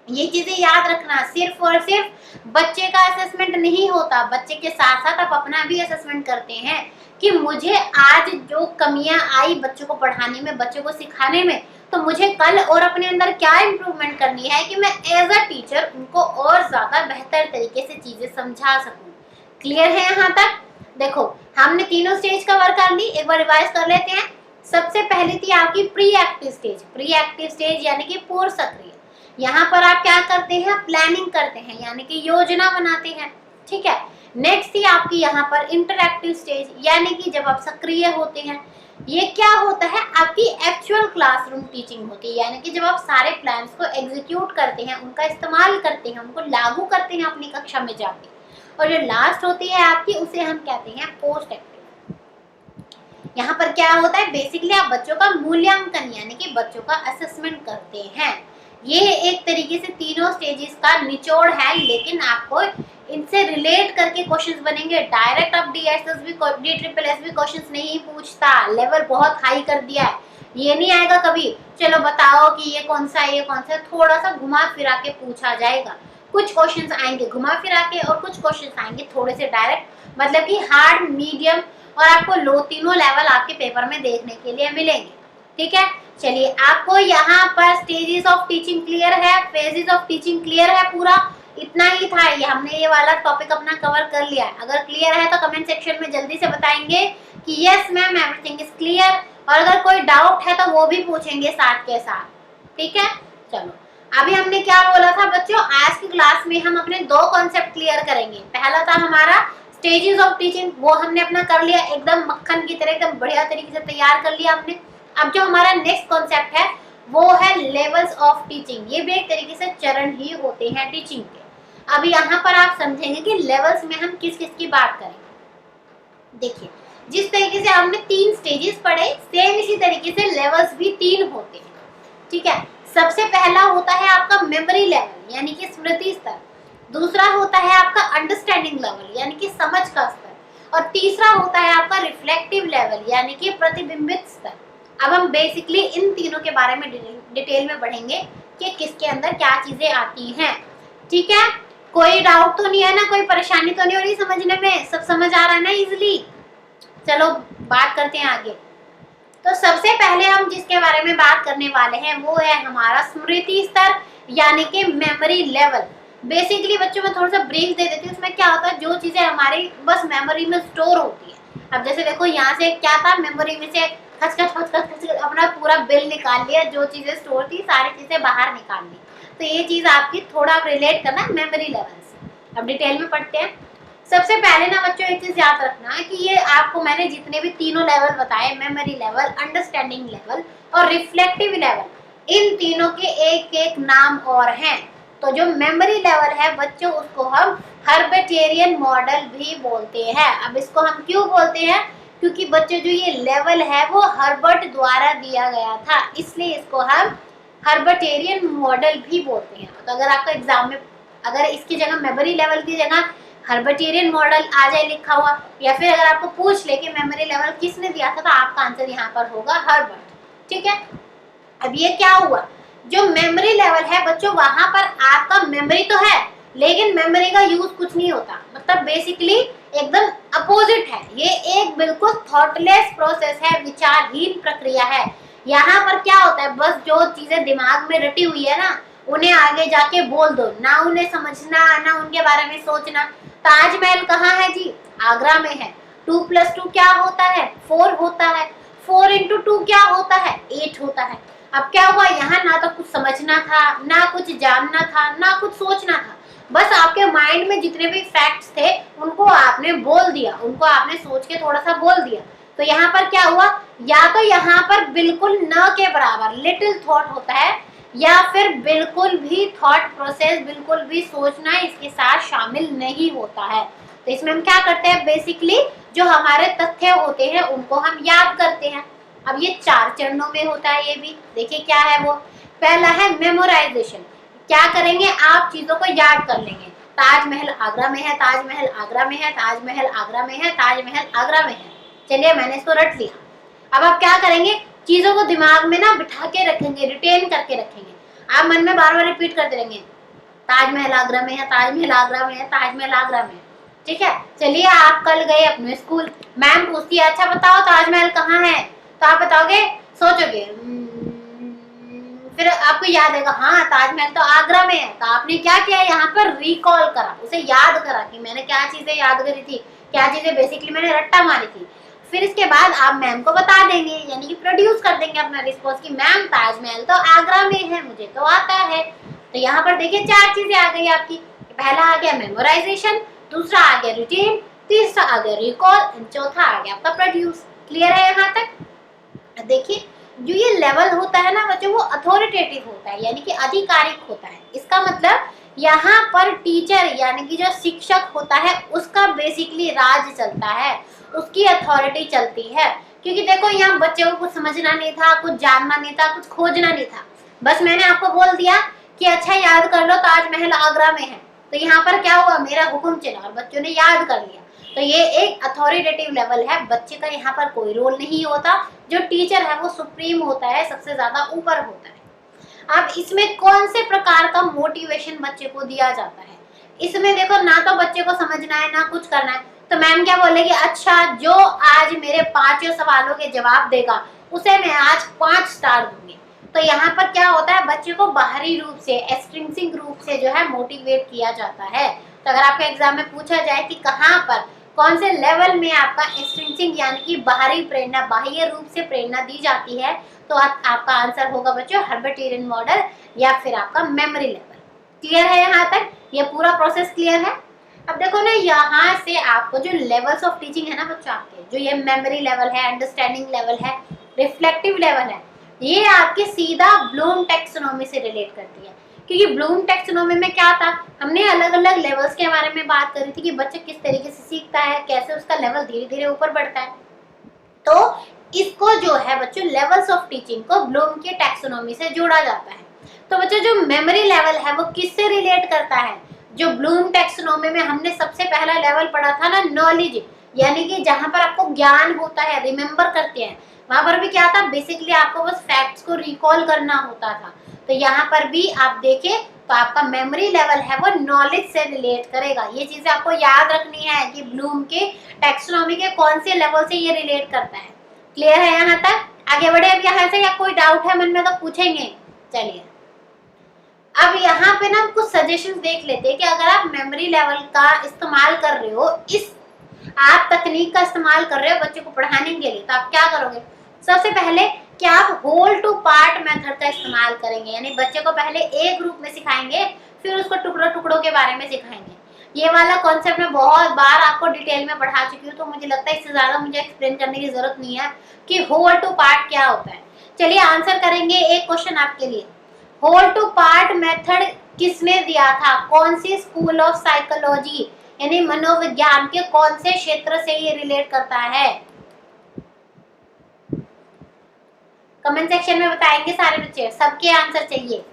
[SPEAKER 1] ये चीजें याद रखना, सिर्फ और सिर्फ बच्चे का असेसमेंट नहीं होता, बच्चे के साथ साथ आप अपना भी असेसमेंट करते हैं कि मुझे आज जो कमियां आई बच्चों को पढ़ाने में, बच्चों को सिखाने में, तो मुझे कल और अपने अंदर क्या इम्प्रूवमेंट करनी है कि मैं एज अ टीचर उनको और ज्यादा बेहतर तरीके से चीजें समझा सकूं। क्लियर है यहाँ तक? देखो हमने तीनों स्टेज कवर कर ली, एक बार रिवाइज कर लेते हैं। सबसे पहली थी आपकी pre active stage. Pre active stage यानी कि पूर्व सक्रिय। यहाँ पर आप क्या करते हैं? प्लानिंग करते हैं, यानी कि योजना बनाते हैं। ठीक है, नेक्स्ट थी आपकी यहाँ पर इंटरएक्टिव स्टेज, यानी कि जब आप सक्रिय होते हैं। ये क्या होता है? आपकी एक्चुअल क्लासरूम टीचिंग होती है, यानी कि जब आप सारे प्लान्स को एग्जीक्यूट करते हैं, उनका इस्तेमाल करते हैं, उनको लागू करते हैं अपनी कक्षा में जाके। और जो लास्ट होती है आपकी, उसे हम कहते हैं पोस्ट एक्टिव। यहाँ पर क्या होता है? बेसिकली आप बच्चों का मूल्यांकन यानी कि बच्चों का असेसमेंट करते हैं। ये एक तरीके से तीनों स्टेजेस का निचोड़ है, लेकिन आपको इनसे रिलेट करके क्वेश्चंस बनेंगे। डायरेक्ट अब DSSB क्वेश्चंस नहीं पूछता, लेवल बहुत हाई कर दिया है। ये नहीं आएगा कभी चलो बताओ कि ये कौन सा है, ये कौन सा है। थोड़ा सा घुमा फिरा के पूछा जाएगा। कुछ क्वेश्चंस आएंगे घुमा फिरा के और कुछ क्वेश्चंस आएंगे थोड़े से डायरेक्ट, मतलब कि हार्ड, मीडियम और आपको लो, तीनों लेवल आपके पेपर में देखने के लिए मिलेंगे। ठीक है, चलिए आपको यहाँ पर स्टेजेस ऑफ टीचिंग क्लियर है, फेजेस ऑफ टीचिंग क्लियर है, पूरा इतना ही था। ये हमने ये वाला टॉपिक अपना कवर कर लिया है। अगर क्लियर है तो कमेंट सेक्शन में जल्दी से बताएंगे कि yes ma'am everything is clear, और अगर कोई डाउट है तो वो भी पूछेंगे साथ के साथ। ठीक है, चलो अभी हमने क्या बोला था बच्चों? आज की क्लास में हम अपने दो कॉन्सेप्ट क्लियर करेंगे। पहला था हमारा स्टेजेस ऑफ टीचिंग, वो हमने अपना कर लिया एकदम मक्खन की तरह, एकदम बढ़िया तरीके से तैयार कर लिया हमने। अब जो हमारा नेक्स्ट कॉन्सेप्ट है वो है लेवल्स ऑफ टीचिंग। ये भी एक तरीके से चरण ही होते हैं टीचिंग के। अब यहाँ पर आप समझेंगे कि लेवल्स में हम किस किस की बात करेंगे। देखिए जिस तरीके से हमने 3 स्टेजेस पढ़े, सेम इसी तरीके से लेवल्स भी 3 होते हैं। ठीक है, सबसे पहला होता है आपका मेमोरी लेवल यानी कि स्मृति स्तर, दूसरा होता है आपका अंडरस्टैंडिंग लेवल यानी कि समझ का स्तर, और तीसरा होता है आपका रिफ्लेक्टिव लेवल यानी कि प्रतिबिंबित स्तर। अब हम बेसिकली इन तीनों के बारे में डिटेल में पढ़ेंगे कि किसके अंदर क्या चीजें आती हैं। ठीक है, कोई डाउट तो नहीं है ना, कोई परेशानी तो नहीं हो रही समझने में? सब समझ आ रहा है ना इजिली? चलो बात करते हैं आगे। तो सबसे पहले हम जिसके बारे में बात करने वाले हैं वो है हमारा स्मृति स्तर यानी कि मेमोरी लेवल। बेसिकली बच्चों में थोड़ा सा ब्रीफ दे देती हूँ। उसमें क्या होता है, जो चीजें हमारी बस मेमोरी में स्टोर होती है। अब जैसे देखो यहाँ से क्या था, मेमोरी में से खच अपना पूरा बिल निकाल लिया, जो चीजें स्टोर थी सारी चीजें बाहर निकाल ली। तो ये चीज आपकी थोड़ा रिलेट करना मेमोरी लेवल से। अब डिटेल में पढ़ते हैं। सबसे पहले ना बच्चों एक चीज याद रखना है कि ये आपको मैंने जितने भी तीनों लेवल बताए, मेमोरी लेवल, अंडरस्टैंडिंग लेवल और रिफ्लेक्टिव लेवल, इन तीनों के एक एक नाम और हैं। तो जो मेमोरी लेवल है बच्चों, उसको हम हर्बेटियन मॉडल भी बोलते हैं। अब इसको हम क्यों बोलते हैं? क्योंकि बच्चों जो ये लेवल है वो हर्बर्ट द्वारा दिया गया था, इसलिए इसको हम हर्बेटियन मॉडल भी बोलते हैं। तो अगर आपका एग्जाम में अगर इसकी जगह मेमोरी लेवल की जगह हर्बेटियन मॉडल आ जाए लिखा हुआ, या फिर अगर आपको पूछ ले कि मेमोरी लेवल किसने दिया था, तो आपका आंसर यहाँ पर होगा हर्बर्ट। ठीक है, अब ये क्या हुआ, जो मेमोरी लेवल है बच्चों, वहां पर आपका मेमोरी तो है लेकिन मेमोरी का यूज कुछ नहीं होता, मतलब बेसिकली एकदम अपोजिट है। ये एक बिल्कुल थॉटलेस प्रोसेस है, विचारहीन प्रक्रिया है। यहाँ पर क्या होता है, बस जो चीजें दिमाग में रटी हुई है ना, उन्हें आगे जाके बोल दो, ना उन्हें समझना ना उनके बारे में सोचना। ताजमहल कहाँ है जी? आगरा में है। 2+2 क्या होता है? 4 होता है। 4 × 2 क्या होता है? 8 होता है। अब क्या हुआ, यहाँ ना तो कुछ समझना था, ना कुछ जानना था, ना कुछ सोचना था, बस आपके माइंड में जितने भी फैक्ट्स थे उनको आपने बोल दिया, उनको आपने सोच के थोड़ा सा बोल दिया। तो यहाँ पर क्या हुआ, या तो यहाँ पर बिल्कुल न के बराबर लिटिल थॉट होता है, या फिर बिल्कुल भी थॉट प्रोसेस, बिल्कुल भी सोचना इसके साथ शामिल नहीं होता है। तो इसमें हम क्या करते हैं, बेसिकली जो हमारे तथ्य होते हैं उनको हम याद करते हैं। अब ये 4 चरणों में होता है। ये भी देखिए क्या है वो। पहला है मेमोराइजेशन। क्या करेंगे, आप चीजों को याद कर लेंगे। ताजमहल आगरा में है, ताजमहल आगरा में है, ताजमहल आगरा में है, ताजमहल आगरा में है। चलिए मैंने इसको रट लिया। अब आप क्या करेंगे, चीजों को दिमाग में ना बिठा के रखेंगे, रिटेन करके रखेंगे। आप मन में बार बार रिपीट करते रहेंगे, ताजमहल आगरा में है, ताजमहल आगरा में है, ताजमहल आगरा में है। ठीक है। चलिए आप कल गए अपने स्कूल, मैम पूछती है अच्छा बताओ ताजमहल कहाँ है, तो आप बताओगे, सोचोगे, फिर आपको याद आएगा हाँ ताजमहल तो आगरा में है। तो आपने क्या किया, यहाँ पर रिकॉल करा, उसे याद करा कि मैंने क्या चीजें याद करी थी, क्या चीजें बेसिकली मैंने रट्टा मारी थी। फिर इसके बाद आप मैम को बता देंगे, यानी कि प्रोड्यूस कर देंगे अपना रिस्पॉन्स कि मैम ताजमहल तो आगरा में है, मुझे तो आता है। तो यहाँ पर देखिए 4 चीजें आ गई आपकी। पहला आ गया मेमोराइजेशन, दूसरा आ गया रिटेन, तीसरा आ गया रिकॉल, चौथा आ गया आपका प्रोड्यूस। क्लियर है यहाँ तक? देखिए जो ये लेवल होता है ना बच्चों, वो अथॉरिटेटिव होता है, यानी कि आधिकारिक होता है। इसका मतलब यहाँ पर टीचर यानी कि जो शिक्षक होता है उसका बेसिकली राज चलता है, उसकी अथॉरिटी चलती है। क्योंकि देखो यहाँ बच्चे को कुछ समझना नहीं था, कुछ जानना नहीं था, कुछ खोजना नहीं था, बस मैंने आपको बोल दिया कि अच्छा याद कर लो ताजमहल आगरा में है। तो यहाँ पर क्या हुआ, मेरा हुक्म चला और बच्चों ने याद कर लिया। तो ये एक अथॉरिटेटिव लेवल है, बच्चे का यहाँ पर कोई रोल नहीं होता। जो टीचर है वो सुप्रीम होता है, सबसे ज्यादा ऊपर होता है। अब इसमें कौन से प्रकार का मोटिवेशन बच्चे को दिया जाता है, इसमें देखो ना तो बच्चे को समझना है ना कुछ करना है। तो मैम क्या बोलेगी, अच्छा जो आज मेरे 5 सवालों के जवाब देगा उसे मैं आज 5 स्टार दूंगी। तो यहाँ पर क्या होता है, बच्चे को बाहरी रूप से, एक्सट्रिंसिक रूप से जो है मोटिवेट किया जाता है। तो अगर आपके एग्जाम में पूछा जाए कि कहाँ पर कौन से लेवल में आपका एक्सट्रिंसिक यानी कि बाहरी प्रेरणा, बाह्य रूप से प्रेरणा दी जाती है, तो आपका आंसर होगा बच्चों हर्बेटियन मॉडल या फिर आपका मेमोरी लेवल। क्लियर है यहाँ तक? ये पूरा प्रोसेस क्लियर है? अब देखो ना यहाँ से आपको जो लेवल्स ऑफ टीचिंग है ना बच्चों आपके, जो ये मेमोरी लेवल है, अंडरस्टैंडिंग लेवल है, रिफ्लेक्टिव लेवल है, ये आपके सीधा ब्लूम टैक्सोनॉमी से रिलेट करती है। क्योंकि ब्लूम टैक्सोनॉमी में क्या था, हमने अलग अलग लेवल्स के बारे में बात करी थी कि बच्चा किस तरीके से सीखता है, कैसे उसका लेवल धीरे धीरे ऊपर बढ़ता है। तो इसको जो है बच्चों लेवल्स ऑफ टीचिंग को ब्लूम की टैक्सोनॉमी से जोड़ा जाता है। तो बच्चों जो मेमोरी लेवल है वो किससे रिलेट करता है, जो ब्लूम टैक्सोनॉमी में हमने सबसे पहला लेवल पढ़ा था ना, नॉलेज, यानी कि जहां पर आपको ज्ञान होता है, रिमेम्बर करते हैं, वहां पर भी क्या था, बेसिकली आपको बस फैक्ट्स को रिकॉल करना होता था। तो यहाँ पर भी आप देखें तो आपका मेमोरी लेवल है वो नॉलेज से रिलेट करेगा। ये चीजें आपको याद रखनी है कि ब्लूम के टैक्सोनॉमी के कौन से लेवल से ये रिलेट करता है। क्लियर है यहाँ तक? आगे बढ़े अब यहाँ से, या कोई डाउट है मन में तो पूछेंगे। चलिए अब यहाँ पे ना हम कुछ सजेशंस देख लेते हैं कि अगर आप मेमोरी लेवल का इस्तेमाल कर रहे हो, इस आप तकनीक का इस्तेमाल कर रहे हो बच्चे को पढ़ाने के लिए, तो आप क्या करोगे। सबसे पहले कि आप होल टू पार्ट मेथड का इस्तेमाल करेंगे, यानी बच्चे को पहले एक ग्रुप में सिखाएंगे, फिर उसको टुकड़ों टुकड़ों के बारे में सिखाएंगे। ये वाला कॉन्सेप्ट मैं बहुत बार आपको डिटेल में पढ़ा चुकी हूँ, तो मुझे लगता है इससे ज्यादा मुझे एक्सप्लेन करने की जरूरत नहीं है कि होल टू पार्ट क्या होता है। चलिए आंसर करेंगे। एक क्वेश्चन आपके लिए, होल टू पार्ट मेथड किसने दिया था, कौन सी स्कूल ऑफ साइकोलॉजी यानी मनोविज्ञान के कौन से क्षेत्र से ये रिलेट करता है, कमेंट सेक्शन में बताएंगे सारे बच्चे, सबके आंसर चाहिए।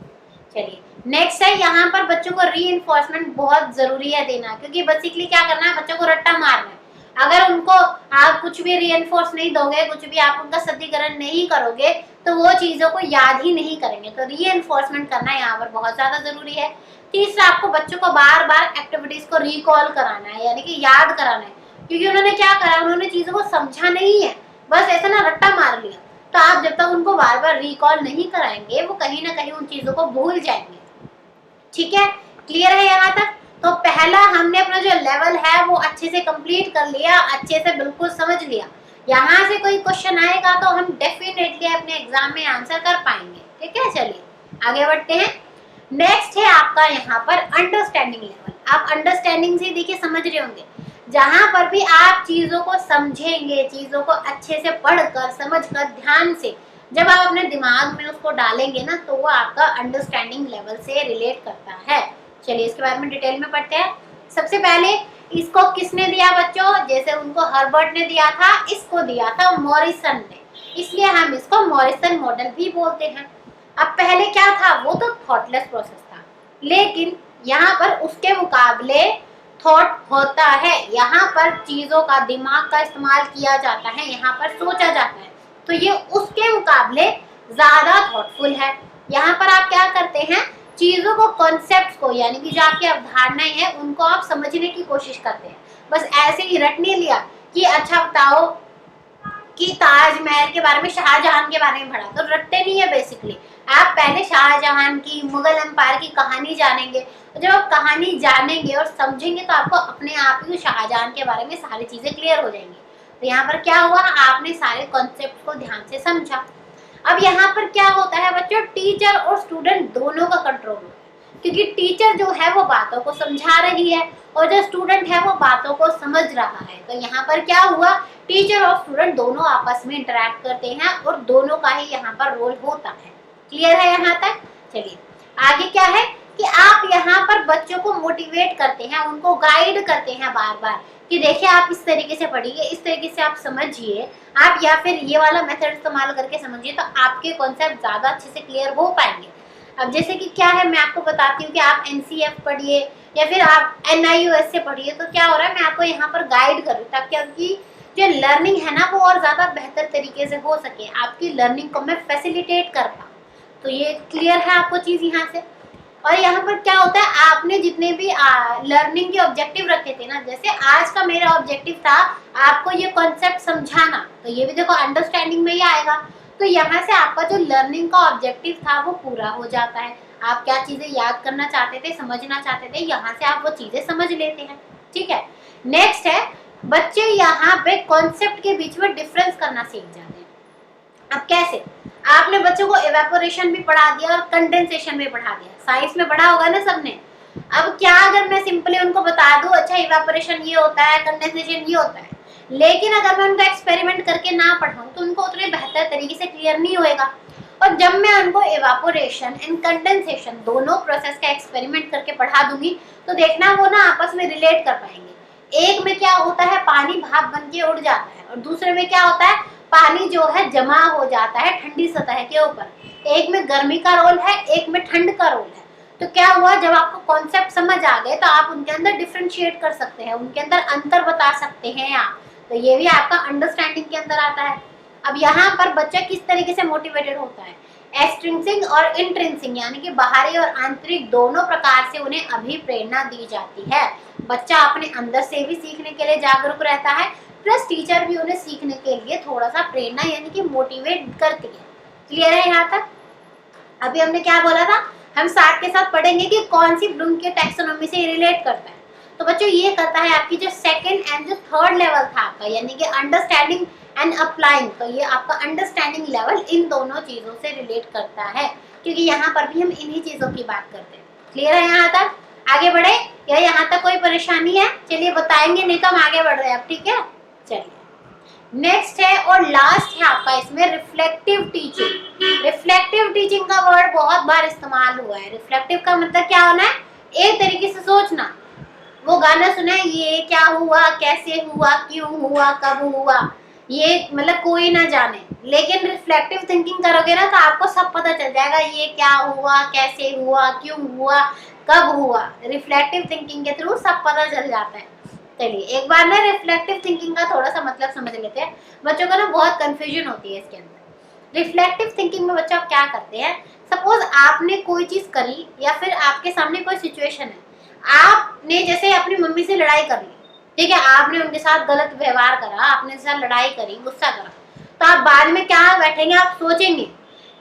[SPEAKER 1] चलिए नेक्स्ट है, यहाँ पर बच्चों को रीइंफोर्समेंट बहुत जरूरी है देना, क्योंकि बेसिकली क्या करना है, बच्चों को रट्टा मारना है। अगर उनको आप कुछ भी रीइंफोर्स नहीं दोगे, कुछ भी आप उनका सत्तीकरण नहीं करोगे, तो वो चीजों को याद ही नहीं करेंगे। तो रीइंफोर्समेंट करना यहाँ पर बहुत ज्यादा जरूरी है। तीसरा, आपको बच्चों को बार बार एक्टिविटीज को रिकॉल कराना है, यानी कि याद कराना है, क्योंकि उन्होंने क्या करा, उन्होंने चीजों को समझा नहीं है, बस ऐसा ना रट्टा मार लिया। तो आप जब तक उनको बार बार रिकॉल नहीं कराएंगे, वो कहीं ना कहीं उन चीजों को भूल जाएंगे। ठीक है, क्लियर है यहाँ तक? तो पहला हमने अपना जो लेवल है वो अच्छे से कंप्लीट कर लिया, अच्छे से बिल्कुल समझ लिया। यहाँ से कोई क्वेश्चन आएगा तो हम डेफिनेटली अपने एग्जाम में आंसर कर पाएंगे। ठीक है, चलिए आगे बढ़ते हैं। नेक्स्ट है आपका यहाँ पर अंडरस्टैंडिंग लेवल। आप अंडरस्टैंडिंग से देखिए समझ रहे होंगे, जहां पर भी आप चीजों को समझेंगे, चीजों को अच्छे से पढ़कर समझकर ध्यान से जब आप अपने दिमाग में उसको डालेंगे ना, तो वो आपका अंडरस्टैंडिंग लेवल से रिलेट करता है। चलिए इसके बारे में डिटेल में पढ़ते हैं। सबसे पहले इसको किसने दिया बच्चों? जैसे उनको हर्बर्ट ने दिया था, इसको दिया था मॉरिसन ने, इसलिए हम इसको मॉरिसन मॉडल भी बोलते हैं। अब पहले क्या था, वो तो थॉटलेस प्रोसेस था, लेकिन यहाँ पर उसके मुकाबले थॉट होता है। यहाँ पर चीजों का, दिमाग का इस्तेमाल किया जाता है, यहाँ पर सोचा जाता है, तो ये उसके मुकाबले ज्यादा थॉटफुल है। यहाँ पर आप क्या करते हैं, चीजों को, कॉन्सेप्ट को, यानी कि जो आपकी अवधारणाएं हैं उनको आप समझने की कोशिश करते हैं। बस ऐसे ही रट नहीं लिया कि अच्छा बताओ कि ताजमहल के बारे में, शाहजहां के बारे में पढ़ा, तो रटते नहीं है बेसिकली। आप पहले शाहजहां की, मुगल एम्पायर की कहानी जानेंगे, तो जब आप कहानी जानेंगे और समझेंगे तो आपको अपने आप ही शाहजहां के बारे में सारी चीजें क्लियर हो जाएंगी। तो यहाँ पर क्या हुआ, आपने सारे कॉन्सेप्ट को ध्यान से समझा। अब यहाँ पर क्या होता है बच्चों, टीचर और स्टूडेंट दोनों का कंट्रोल होता है, क्योंकि टीचर जो है वो बातों को समझा रही है और जो स्टूडेंट है वो बातों को समझ रहा है। तो यहाँ पर क्या हुआ, टीचर और स्टूडेंट दोनों आपस में इंटरेक्ट करते हैं और दोनों का ही यहाँ पर रोल होता है। क्लियर है यहाँ तक? चलिए आगे क्या है कि आप यहाँ पर बच्चों को मोटिवेट करते हैं, उनको गाइड करते हैं बार बार कि देखिए आप इस तरीके से पढ़िए, इस तरीके से आप समझिए, आप या फिर ये वाला मेथड इस्तेमाल करके समझिए, तो आपके कॉन्सेप्ट ज्यादा अच्छे से क्लियर हो पाएंगे। अब जैसे कि क्या है, मैं आपको बताती हूँ कि आप एनसीएफ पढ़िए या फिर आप एनआईओएस से पढ़िए, तो क्या हो रहा है, मैं आपको यहाँ पर गाइड करूँ ताकि जो लर्निंग है ना वो और ज्यादा बेहतर तरीके से हो सके, आपकी लर्निंग को मैं फैसिलिटेट कर पाऊँ। तो ये क्लियर है आपको चीज यहाँ से। और यहाँ पर क्या होता है, आपने जितने भी लर्निंग के ऑब्जेक्टिव रखे थे ना, जैसे आज का मेरा ऑब्जेक्टिव था आपको ये कॉन्सेप्ट समझाना, तो ये भी देखो अंडरस्टैंडिंग में ही आएगा। तो यहाँ से आपका जो लर्निंग का ऑब्जेक्टिव था वो पूरा हो जाता है। आप क्या चीजें याद करना चाहते थे, समझना चाहते थे, यहाँ से आप वो चीजें समझ लेते हैं। ठीक है, नेक्स्ट है, बच्चे यहाँ पे कॉन्सेप्ट के बीच में डिफरेंस करना सीख जाते हैं। अब कैसे, आपने बच्चों को इवेपोरेशन भी पढ़ा दिया और कंडेंसेशन भी पढ़ा दिया, साइंस में पढ़ा होगा ना सबने। अब क्या अगर मैं सिंपली उनको बता दूं अच्छा इवेपोरेशन ये होता है, कंडेंसेशन ये होता है, लेकिन अगर मैं उनका एक्सपेरिमेंट करके ना पढ़ाऊं तो उनको उतने बेहतर तरीके से क्लियर नहीं होएगा। और जब मैं उनको इवेपोरेशन एंड कंडेंसेशन दोनों प्रोसेस का एक्सपेरिमेंट करके पढ़ा दूंगी तो देखना वो ना आपस में रिलेट कर पाएंगे। एक में क्या होता है, पानी भाप बन के उड़ जाता है, और दूसरे में क्या होता है, पानी जो है जमा हो जाता है ठंडी सतह के ऊपर। एक में गर्मी का रोल है, एक में ठंड का रोल है। तो क्या हुआ, जब आपको कॉन्सेप्ट समझ आ गए तो आप उनके अंदर डिफरेंशिएट कर सकते हैं, उनके अंदर अंतर बता सकते हैं आप। तो ये भी आपका अंडरस्टैंडिंग के अंदर आता है। अब यहाँ पर बच्चा किस तरीके से मोटिवेटेड होता है, एक्सट्रिंसिक और इंट्रिंसिक, यानी कि बाहरी और आंतरिक दोनों प्रकार से उन्हें अभिप्रेरणा दी जाती है। बच्चा अपने अंदर से भी सीखने के लिए जागरूक रहता है, प्लस टीचर भी उन्हें सीखने के लिए थोड़ा सा प्रेरणा यानी कि मोटिवेट करती है। क्लियर है यहाँ तक? अभी हमने क्या बोला था, हम साथ के साथ पढ़ेंगे कि कौन सी ब्लूम के टैक्सोनॉमी से रिलेट करता है। तो बच्चों ये करता है आपकी जो सेकंड एंड जो थर्ड लेवल था आपका, यानी कि अंडरस्टैंडिंग एंड अप्लाइंग, तो ये आपका अंडरस्टैंडिंग लेवल इन दोनों चीजों से रिलेट करता है, क्योंकि यहाँ पर भी हम इन्हीं चीजों की बात करते हैं। क्लियर है यहाँ तक? आगे बढ़े या यहाँ तक कोई परेशानी है? चलिए बताएंगे, नहीं तो हम आगे बढ़ रहे हैं अब। ठीक है, चलिए नेक्स्ट है और लास्ट है आपका इसमें रिफ्लेक्टिव टीचिंग। रिफ्लेक्टिव टीचिंग का वर्ड बहुत बार इस्तेमाल हुआ है। रिफ्लेक्टिव का मतलब क्या होना है, एक तरीके से सोचना। वो गाना सुना है, ये क्या हुआ, कैसे हुआ, क्यों हुआ, कब हुआ, ये मतलब कोई ना जाने, लेकिन रिफ्लेक्टिव थिंकिंग करोगे ना तो आपको सब पता चल जाएगा, ये क्या हुआ, कैसे हुआ, क्यों हुआ, कब हुआ। रिफ्लेक्टिव थिंकिंग के थ्रू सब पता चल जाता है। चलिए एक बार ना रिफ्लेक्टिव थिंकिंग का थोड़ा सा मतलब समझ लेते हैं। बच्चों को ना बहुत कंफ्यूजन होती है इसके अंदर। रिफ्लेक्टिव थिंकिंग में बच्चों आप क्या करते हैं, सपोज आपने कोई चीज करी या फिर आपके सामने कोई सिचुएशन है, आपने जैसे अपनी मम्मी से लड़ाई कर ली, ठीक है, आपने उनके साथ गलत व्यवहार करा, आपने उनके साथ लड़ाई करी, गुस्सा करा, तो आप बाद में क्या बैठेंगे, आप सोचेंगे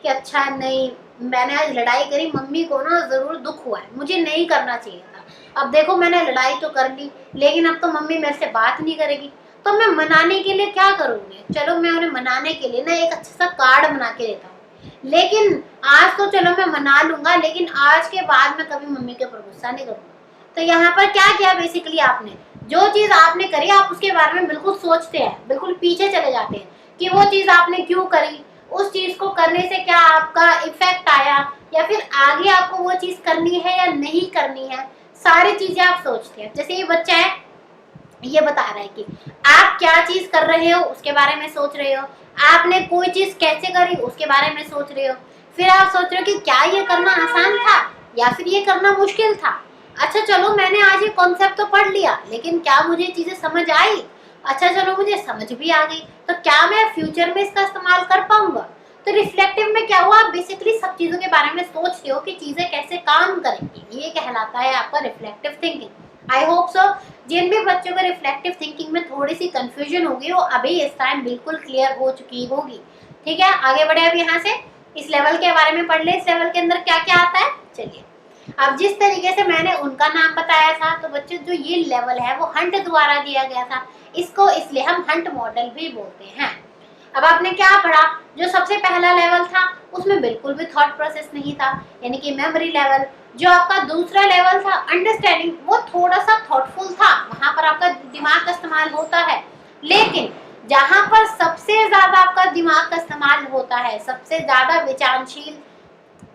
[SPEAKER 1] कि अच्छा नहीं मैंने आज लड़ाई करी, मम्मी को ना जरूर दुख हुआ है, मुझे नहीं करना चाहिए था। अब देखो मैंने लड़ाई तो कर ली, लेकिन अब तो मम्मी मेरे से बात नहीं करेगी, तो मैं मनाने के लिए क्या करूँगी? चलो मैं उन्हें मनाने के लिए ना एक अच्छा सा कार्ड बना के देता हूँ, लेकिन आज तो चलो मैं मना लूंगा, लेकिन आज के बाद मैं कभी मम्मी के ऊपर गुस्सा नहीं करूंगा। तो यहाँ पर क्या किया बेसिकली आपने, जो चीज आपने करी आप उसके बारे में बिल्कुल सोचते हैं, बिल्कुल पीछे चले जाते हैं कि वो चीज आपने क्यों करी, उस चीज को करने से क्या आपका इफेक्ट आया, या फिर आगे आपको वो चीज करनी है या नहीं करनी है, सारी चीजें आप सोचते हैं। जैसे ये बच्चा है, ये बता रहा है कि आप क्या चीज कर रहे हो उसके बारे में सोच रहे हो, आपने कोई चीज कैसे करी उसके बारे में सोच रहे हो, फिर आप सोच रहे हो कि क्या ये करना आसान था या फिर ये करना मुश्किल था। अच्छा चलो मैंने आज ये कॉन्सेप्ट तो पढ़ लिया, लेकिन क्या मुझे चीजें समझ आई? अच्छा चलो मुझे समझ भी आ गई, तो क्या मैं फ्यूचर में इसका इस्तेमाल कर पाऊंगा? तो रिफ्लेक्टिव में क्या हुआ, आप बेसिकली सब चीजों के बारे में सोचते हो कि चीजें कैसे काम करेंगी, ये कहलाता है आपका reflective thinking. I hope so जिन भी बच्चों को रिफ्लेक्टिव थिंकिंग में थोड़ी सी कंफ्यूजन होगी वो अभी इस टाइम बिल्कुल क्लियर हो चुकी होगी। ठीक है, आगे बढ़े अब यहाँ से इस लेवल के बारे में पढ़ ले, इस लेवल के अंदर क्या क्या आता है। चलिए, अब जिस तरीके से मैंने उनका नाम बताया था, तो बच्चों जो ये लेवल है वो हंट द्वारा दिया गया था, इसको इसलिए हम हंट मॉडल भी बोलते हैं। अब आपने क्या पढ़ा, जो सबसे पहला लेवल था उसमें बिल्कुल भी थॉट प्रोसेस नहीं था, यानी कि मेमोरी लेवल। जो आपका दूसरा लेवल था अंडरस्टैंडिंग, वो थोड़ा सा थॉटफुल था, वहां पर आपका दिमाग का इस्तेमाल होता है। लेकिन जहां पर सबसे ज्यादा आपका दिमाग का इस्तेमाल होता है, सबसे ज्यादा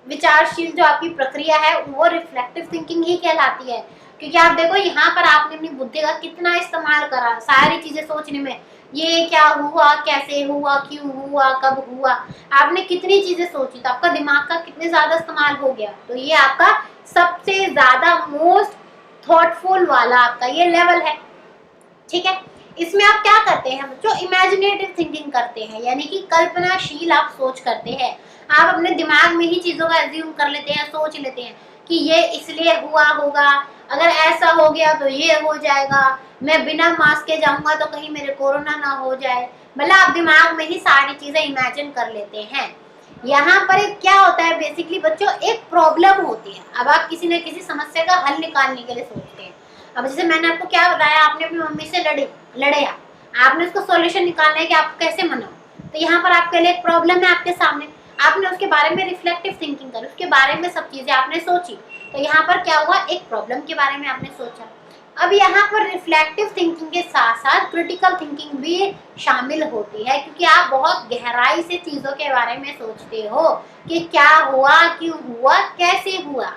[SPEAKER 1] विचारशील जो आपकी प्रक्रिया है वो रिफ्लेक्टिव थिंकिंग ही कहलाती है। क्योंकि आप देखो यहाँ पर आपने अपनी बुद्धि का कितना इस्तेमाल करा सारी चीजें सोचने में, ये क्या हुआ, कैसे हुआ, क्यों हुआ, कब हुआ, आपने कितनी चीजें सोची, तो आपका दिमाग का कितने ज्यादा इस्तेमाल हो गया। तो ये आपका सबसे ज्यादा मोस्ट थॉटफुल वाला आपका ये लेवल है। ठीक है, इसमें आप क्या करते हैं, जो इमेजिनेटिव थिंकिंग करते हैं, यानी कि कल्पनाशील आप सोच करते हैं। आप अपने दिमाग में ही चीजों का एज्यूम कर लेते हैं, सोच लेते हैं कि ये इसलिए हुआ होगा, अगर ऐसा हो गया तो ये हो जाएगा, मैं बिना मास्क के जाऊंगा तो कहीं मेरे कोरोना ना हो जाए। मतलब आप दिमाग में ही सारी चीजें इमेजिन कर लेते हैं। यहाँ पर एक क्या होता है बेसिकली बच्चों, एक प्रॉब्लम होती है। अब आप किसी न किसी समस्या का हल निकालने के लिए सोचते हैं। अब जैसे मैंने आपको क्या बताया, आपने अपनी मम्मी से लड़े आपने उसको सॉल्यूशन निकालना है कि आप कैसे मनाओ। तो यहाँ पर आपके लिए एक प्रॉब्लम है आपके सामने, आपने उसके बारे में रिफ्लेक्टिव थिंकिंग करी, उसके बारे में सब चीजें आपने सोची। तो यहाँ पर क्या हुआ, एक प्रॉब्लम के बारे में आपने सोचा। अब यहाँ पर रिफ्लेक्टिव थिंकिंग के साथ साथ क्रिटिकल थिंकिंग भी शामिल होती है, क्योंकि आप बहुत गहराई से चीजों के बारे में सोचते हो कि क्या हुआ, क्यों हुआ, कैसे हुआ।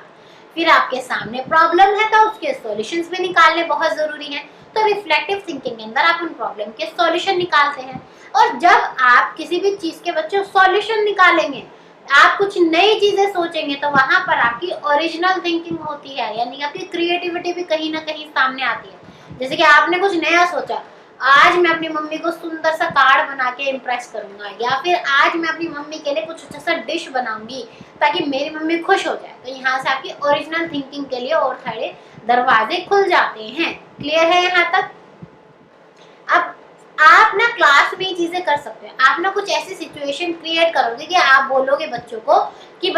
[SPEAKER 1] फिर आपके सामने प्रॉब्लम है तो उसके सॉल्यूशंस भी निकालने बहुत जरूरी है। तो रिफ्लेक्टिव थिंकिंग के अंदर आप उन प्रॉब्लम के सॉल्यूशन निकालते हैं। और जब आप किसी भी चीज के बच्चों सॉल्यूशन निकालेंगे, आप कुछ नई चीजें सोचेंगे, तो वहां पर आपकी ओरिजिनल थिंकिंग होती है, यानी आपकी क्रिएटिविटी भी कहीं ना कहीं सामने आती है। जैसे कि आपने कुछ नया सोचा, आज मैं अपनी मम्मी को सुंदर सा कार्ड बना के इम्प्रेस करूंगा, या फिर आज मैं अपनी मम्मी के लिए कुछ अच्छा सा डिश बनाऊंगी ताकि मेरी मम्मी खुश हो जाए। तो यहाँ से आपकी ओरिजिनल थिंकिंग के लिए और सारे दरवाजे खुल जाते हैं। क्लियर है यहाँ तक? अब आप ना क्लास में ही चीजें कर सकते हैं। आप ना कुछ ऐसी सिचुएशन क्रिएट करोगे कि आप बोलोगे बच्चों को कि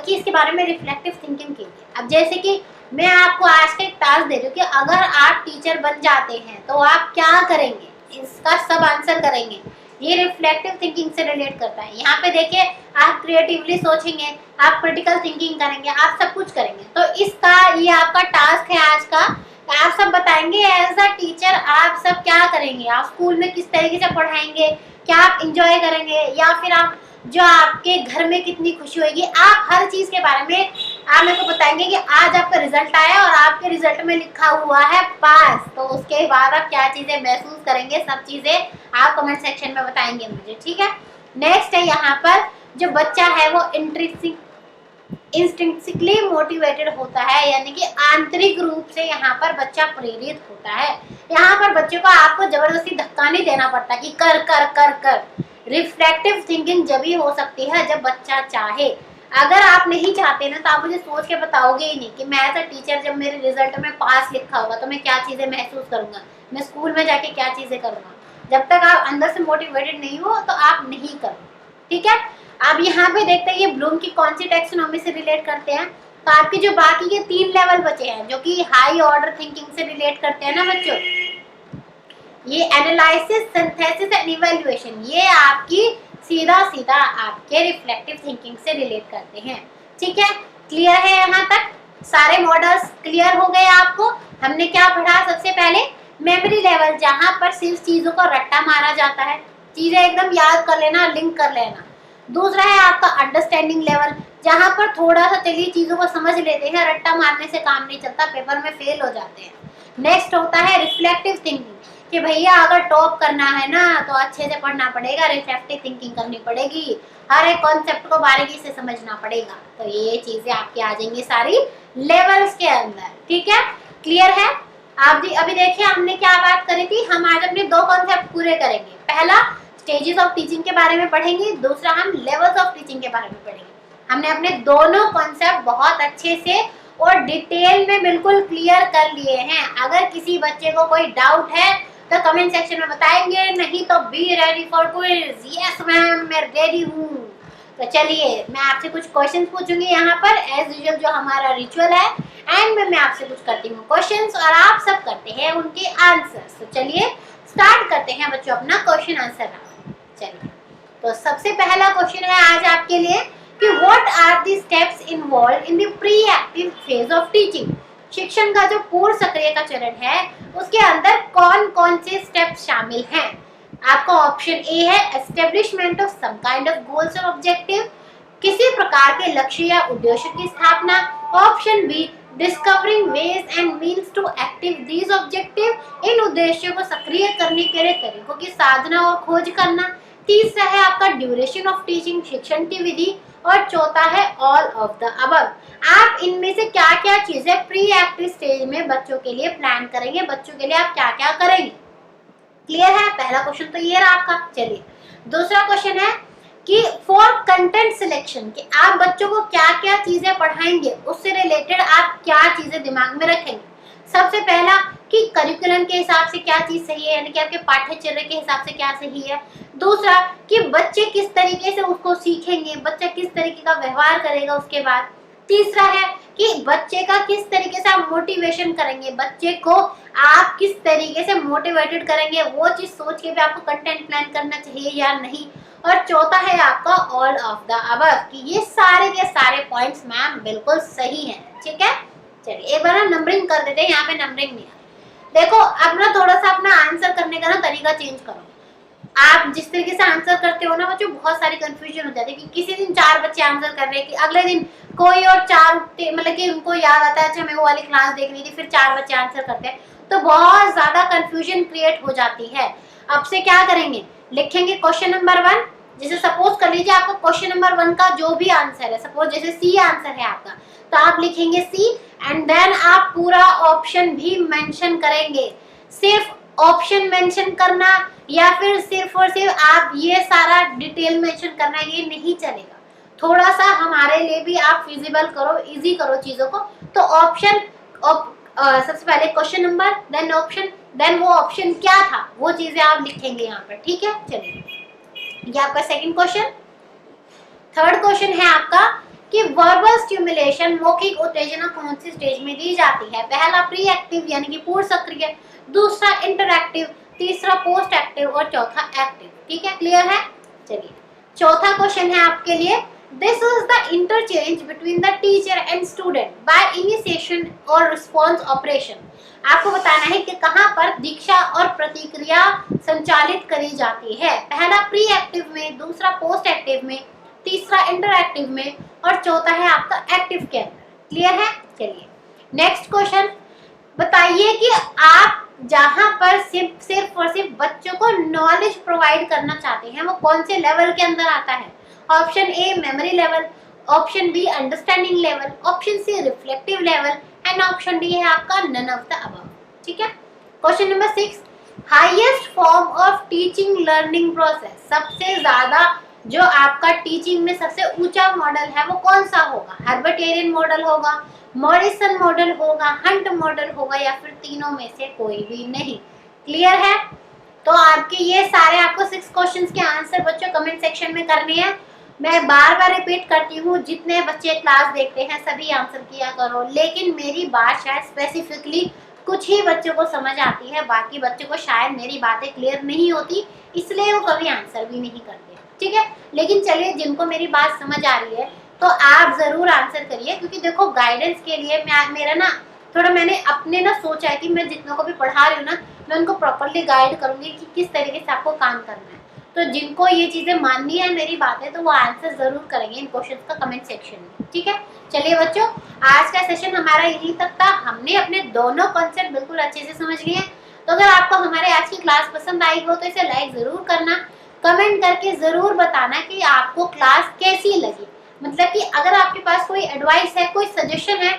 [SPEAKER 1] इसके बारे में रिफ्लेक्टिव थिंकिंग कीजिए। अब जैसे कि मैं आपको आज का एक टास्क दे रही हूँ कि अगर आप टीचर बन जाते हैं तो आप क्या करेंगे, इसका सब आंसर करेंगे। ये रिफ्लेक्टिव थिंकिंग से रिलेट करता है। यहाँ पे देखिए, आप क्रिएटिवली सोचेंगे, आप क्रिटिकल थिंकिंग करेंगे, आप सब कुछ करेंगे। तो इसका ये आपका टास्क है आज का। आप सब बताएंगे एज अ टीचर आप सब क्या करेंगे, आप स्कूल में किस तरीके से पढ़ाएंगे, क्या आप इंजॉय करेंगे, या फिर आप जो आपके घर में कितनी खुशी होगी। आप हर चीज के बारे में आप मेरे को बताएंगे कि आज आपका रिजल्ट आया और आपके रिजल्ट में लिखा हुआ है पास, तो उसके बाद आप क्या चीजें महसूस करेंगे, सब चीजें आप कमेंट सेक्शन में बताएंगे मुझे। ठीक है, नेक्स्ट है यहाँ पर जो बच्चा है वो इंस्टिंक्टिवली मोटिवेटेड होता है, यानी कि आंतरिक रूप से यहाँ पर बच्चा प्रेरित होता है। यहाँ पर बच्चों को आपको जबरदस्ती धक्का नहीं देना पड़ता कि कर कर कर कर। रिफ्लेक्टिव थिंकिंग जब ही हो सकती है जब बच्चा चाहे। अगर आप नहीं चाहते ना तो आप मुझे सोच के बताओगे ही नहीं कि मैं एज अ टीचर जब मेरे रिजल्ट में पास लिखा होगा तो मैं क्या चीजें महसूस करूंगा, मैं स्कूल में जाके क्या चीजें करूंगा। जब तक आप अंदर से मोटिवेटेड नहीं हो तो आप नहीं करो। ठीक है, अब यहाँ पे देखते हैं ये ब्लूम की कौन सी टैक्सोनॉमी से रिलेट करते हैं। तो आपके जो बाकी के 3 लेवल बचे हैं जो कि हाई ऑर्डर थिंकिंग से रिलेट करते हैं ना बच्चों, ये एनालिसिस, सिंथेसिस एंड इवैल्यूएशन, ये आपकी सीधा सीधा आपके रिफ्लेक्टिव थिंकिंग से रिलेट करते हैं। ठीक है, क्लियर है यहाँ तक? सारे मॉडल्स क्लियर हो गए आपको? हमने क्या पढ़ा? सबसे पहले मेमोरी लेवल, जहाँ पर सिर्फ चीजों को रट्टा मारा जाता है, चीजें एकदम याद कर लेना, लिंक कर लेना। दूसरा है आपका अंडरस्टैंडिंग लेवल, जहाँ पर थोड़ा सा चलिए चीजों को समझ लेते हैं, रट्टा मारने से काम नहीं चलता, पेपर में फेल हो जाते हैं। नेक्स्ट होता है रिफ्लेक्टिव थिंकिंग, कि भैया अगर टॉप करना है ना तो अच्छे से पढ़ना पड़ेगा, रिफ्लेक्टिव थिंकिंग करनी पड़ेगी, हर एक कॉन्सेप्ट को बारीकी से समझना पड़ेगा। तो ये चीजें आपकी आ जाएंगी सारी लेवल्स के अंदर। ठीक है, क्लियर है? आप अभी देखिए हमने क्या बात करी थी, हम आज अपने 2 कॉन्सेप्ट पूरे करेंगे। पहला स्टेजेस ऑफ टीचिंग के बारे में पढ़ेंगे, दूसरा हम लेवल्स ऑफ टीचिंग के बारे में पढ़ेंगे। हमने अपने दोनों कॉन्सेप्ट बहुत अच्छे से और डिटेल में बिल्कुल क्लियर कर लिए हैं। अगर किसी बच्चे को कोई डाउट है तो कमेंट सेक्शन में बताएंगे, नहीं तो be ready for quiz. Yes ma'am, मैं रेडी हूँ। तो चलिए मैं आपसे कुछ क्वेश्चन पूछूंगी यहाँ पर, एज यूजुअल जो हमारा रिचुअल है। एंड में मैं आपसे कुछ करती हूँ क्वेश्चंस और आप सब करते हैं उनके आंसर्स। तो चलिए स्टार्ट करते हैं बच्चों अपना क्वेश्चन आंसर राउंड। चलिए, तो सबसे पहला क्वेश्चन है आज आपके लिए कि what are the steps involve in the pre active phase of teaching. शिक्षण का जो पूर्व सक्रिय का चरण है उसके अंदर कौन कौन से स्टेप्स शामिल हैं। आपका ऑप्शन ए है establishment of some kind of goals और ऑब्जेक्टिव, किसी प्रकार के लक्ष्य या उद्देश्य की स्थापना। Option B discovering ways and means to active these objective, इन उद्देश्यों को सक्रिय करने के लिए तरीकों की साधना और खोज करना। तीसरा है आपका ड्यूरेशन ऑफ टीचिंग, शिक्षण की विधि। और चौथा है ऑल ऑफ द अबव। आप इनमें से क्या क्या चीजें प्री एक्टिव स्टेज में बच्चों के लिए प्लान करेंगे, बच्चों के लिए आप क्या क्या करेंगे। क्लियर है? पहला क्वेश्चन तो ये रहा आपका। चलिए दूसरा क्वेश्चन है कि फॉर कंटेंट सिलेक्शन, कि आप बच्चों को क्या क्या चीजें पढ़ाएंगे, उससे रिलेटेड आप क्या चीजें दिमाग में रखेंगे। सबसे पहला कि करिकुलम के हिसाब से क्या चीज सही है, यानी कि आपके पाठ्यचर्या के हिसाब से क्या सही है। दूसरा कि बच्चे किस तरीके से उसको सीखेंगे, बच्चा किस तरीके का व्यवहार करेगा उसके बाद। तीसरा है कि बच्चे का किस तरीके से आप मोटिवेशन करेंगे, बच्चे को आप किस तरीके से मोटिवेटेड करेंगे, वो चीज सोच के भी आपको कंटेंट प्लान करना चाहिए या नहीं। और चौथा है आपका ऑल ऑफ द अबव, कि ये सारे के सारे पॉइंट्स मैम बिल्कुल सही हैं। ठीक है, चलिए एक बार नंबरिंग कर देते हैं, यहाँ पे नंबरिंग नहीं है। देखो अब ना थोड़ा सा अपना आंसर करने का ना तरीका चेंज करो। आप जिस तरीके से आंसर करते हो ना बच्चों, बहुत सारी कंफ्यूजन हो जाती है कि किसी दिन 4 बच्चे आंसर कर रहे हैं, कि अगले दिन कोई और 4 उठते, मतलब कि उनको याद आता है अच्छा मैं वो वाली क्लास देखनी थी, फिर 4 बच्चे आंसर करते हैं, तो बहुत ज्यादा कंफ्यूजन क्रिएट हो जाती है। अब से क्या करेंगे, लिखेंगे क्वेश्चन नंबर 1। जैसे सपोज कर लीजिए आपको क्वेश्चन नंबर 1 का जो भी आंसर है, सपोज जैसे सी आंसर है आपका, तो आप लिखेंगे सी एंड देन आप पूरा ऑप्शन भी मेंशन करेंगे। सिर्फ ऑप्शन मेंशन करना या फिर सिर्फ और सिर्फ आप ये सारा डिटेल मेंशन करना ये नहीं चलेगा। थोड़ा सा हमारे लिए भी आप फिजिबल करो, इजी करो चीजों को। तो ऑप्शन सबसे पहले question number, then option, then वो ऑप्शन क्या था वो चीजें आप लिखेंगे यहाँ पर। ठीक है, चलिए ये आपका सेकंड क्वेश्चन। थर्ड क्वेश्चन है आपका कि वर्बल स्टिमुलेशन, मौखिक उत्तेजना कौन सी स्टेज में दी जाती है। पहला प्री एक्टिव यानी कि पूर्व सक्रिय, दूसरा इंटरएक्टिव, तीसरा पोस्ट एक्टिव और चौथा एक्टिव। ठीक है, क्लियर है? चलिए चौथा क्वेश्चन है आपके लिए, this is the interchange between the teacher and student by initiation और रिस्पॉन्स ऑपरेशन। आपको बताना है कि कहाँ पर दीक्षा और प्रतिक्रिया संचालित करी जाती है। पहला प्री एक्टिव में, दूसरा पोस्ट एक्टिव में, तीसरा इंटरएक्टिव में और चौथा है आपका एक्टिव के अंदर। क्लियर है? चलिए नेक्स्ट क्वेश्चन, बताइए कि आप जहां पर सिर्फ और सिर्फ बच्चों को नॉलेज प्रोवाइड करना चाहते हैं वो कौन से लेवल के अंदर आता है। Option A memory level, option B understanding level, option C reflective level and option D है आपका नन ऑफ द अबव। ठीक है, question number 6, highest form of teaching learning process. सबसे ज्यादा जो आपका टीचिंग में सबसे ऊंचा मॉडल है वो कौन सा होगा। हर्बर्टियन मॉडल होगा, मॉरिसन मॉडल होगा, हंट मॉडल होगा या फिर तीनों में से कोई भी नहीं। क्लियर है? तो आपके ये सारे आपको 6 क्वेश्चंस के आंसर बच्चों कमेंट सेक्शन में करने हैं मैं बार बार रिपीट करती हूँ, जितने बच्चे क्लास देखते हैं सभी आंसर किया करो, लेकिन मेरी बात शायद स्पेसिफिकली कुछ ही बच्चों को समझ आती है, बाकी बच्चों को शायद मेरी बातें क्लियर नहीं होती, इसलिए वो कभी आंसर भी नहीं करते, ठीक है। लेकिन चलिए, जिनको मेरी बात समझ आ रही है तो आप जरूर आंसर करिए, क्योंकि देखो गाइडेंस के लिए मेरा ना थोड़ा मैंने अपने ना सोचा है कि मैं जितनों को भी पढ़ा रही हूँ ना, मैं उनको प्रॉपरली गाइड करूंगी कि किस तरीके से आपको काम करना है। तो जिनको ये चीजें माननी है मेरी बातें, तो वो आंसर जरूर करेंगे इन क्वेश्चंस का कमेंट सेक्शन में, ठीक है। चलिए बच्चों, आज का सेशन हमारा यहीं तक था। हमने अपने दोनों कॉन्सेप्ट बिल्कुल अच्छे से समझ लिए। तो अगर आपको हमारे आज की क्लास पसंद आई हो तो इसे लाइक जरूर करना, कमेंट करके जरूर बताना कि आपको क्लास कैसी लगी। मतलब कि अगर आपके पास कोई एडवाइस है, कोई सजेशन है,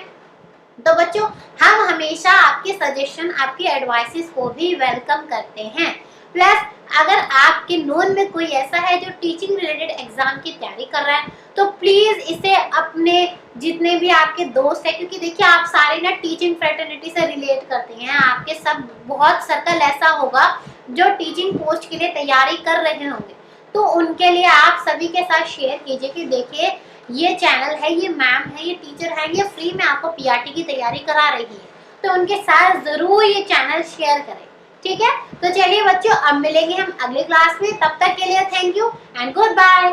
[SPEAKER 1] तो बच्चों हम हमेशा आपके सजेशन, आपके एडवाइसेस को भी वेलकम करते हैं। प्लस अगर आपके नोन में कोई ऐसा है जो टीचिंग रिलेटेड एग्जाम की तैयारी कर रहा है, तो प्लीज इसे अपने जितने भी आपके दोस्त हैं, क्योंकि देखिए आप सारे ना टीचिंग फ्रेटर्निटी से रिलेट करते हैं, आपके सब बहुत सर्कल ऐसा होगा जो टीचिंग पोस्ट के लिए तैयारी कर रहे होंगे, तो उनके लिए आप सभी के साथ शेयर कीजिए कि देखिए ये चैनल है, ये मैम है, ये टीचर है, ये फ्री में आपको पीआरटी की तैयारी करा रही है, तो उनके साथ जरूर ये चैनल शेयर करें, ठीक है। तो चलिए बच्चों, अब मिलेंगे हम अगले क्लास में, तब तक के लिए thank you and good bye.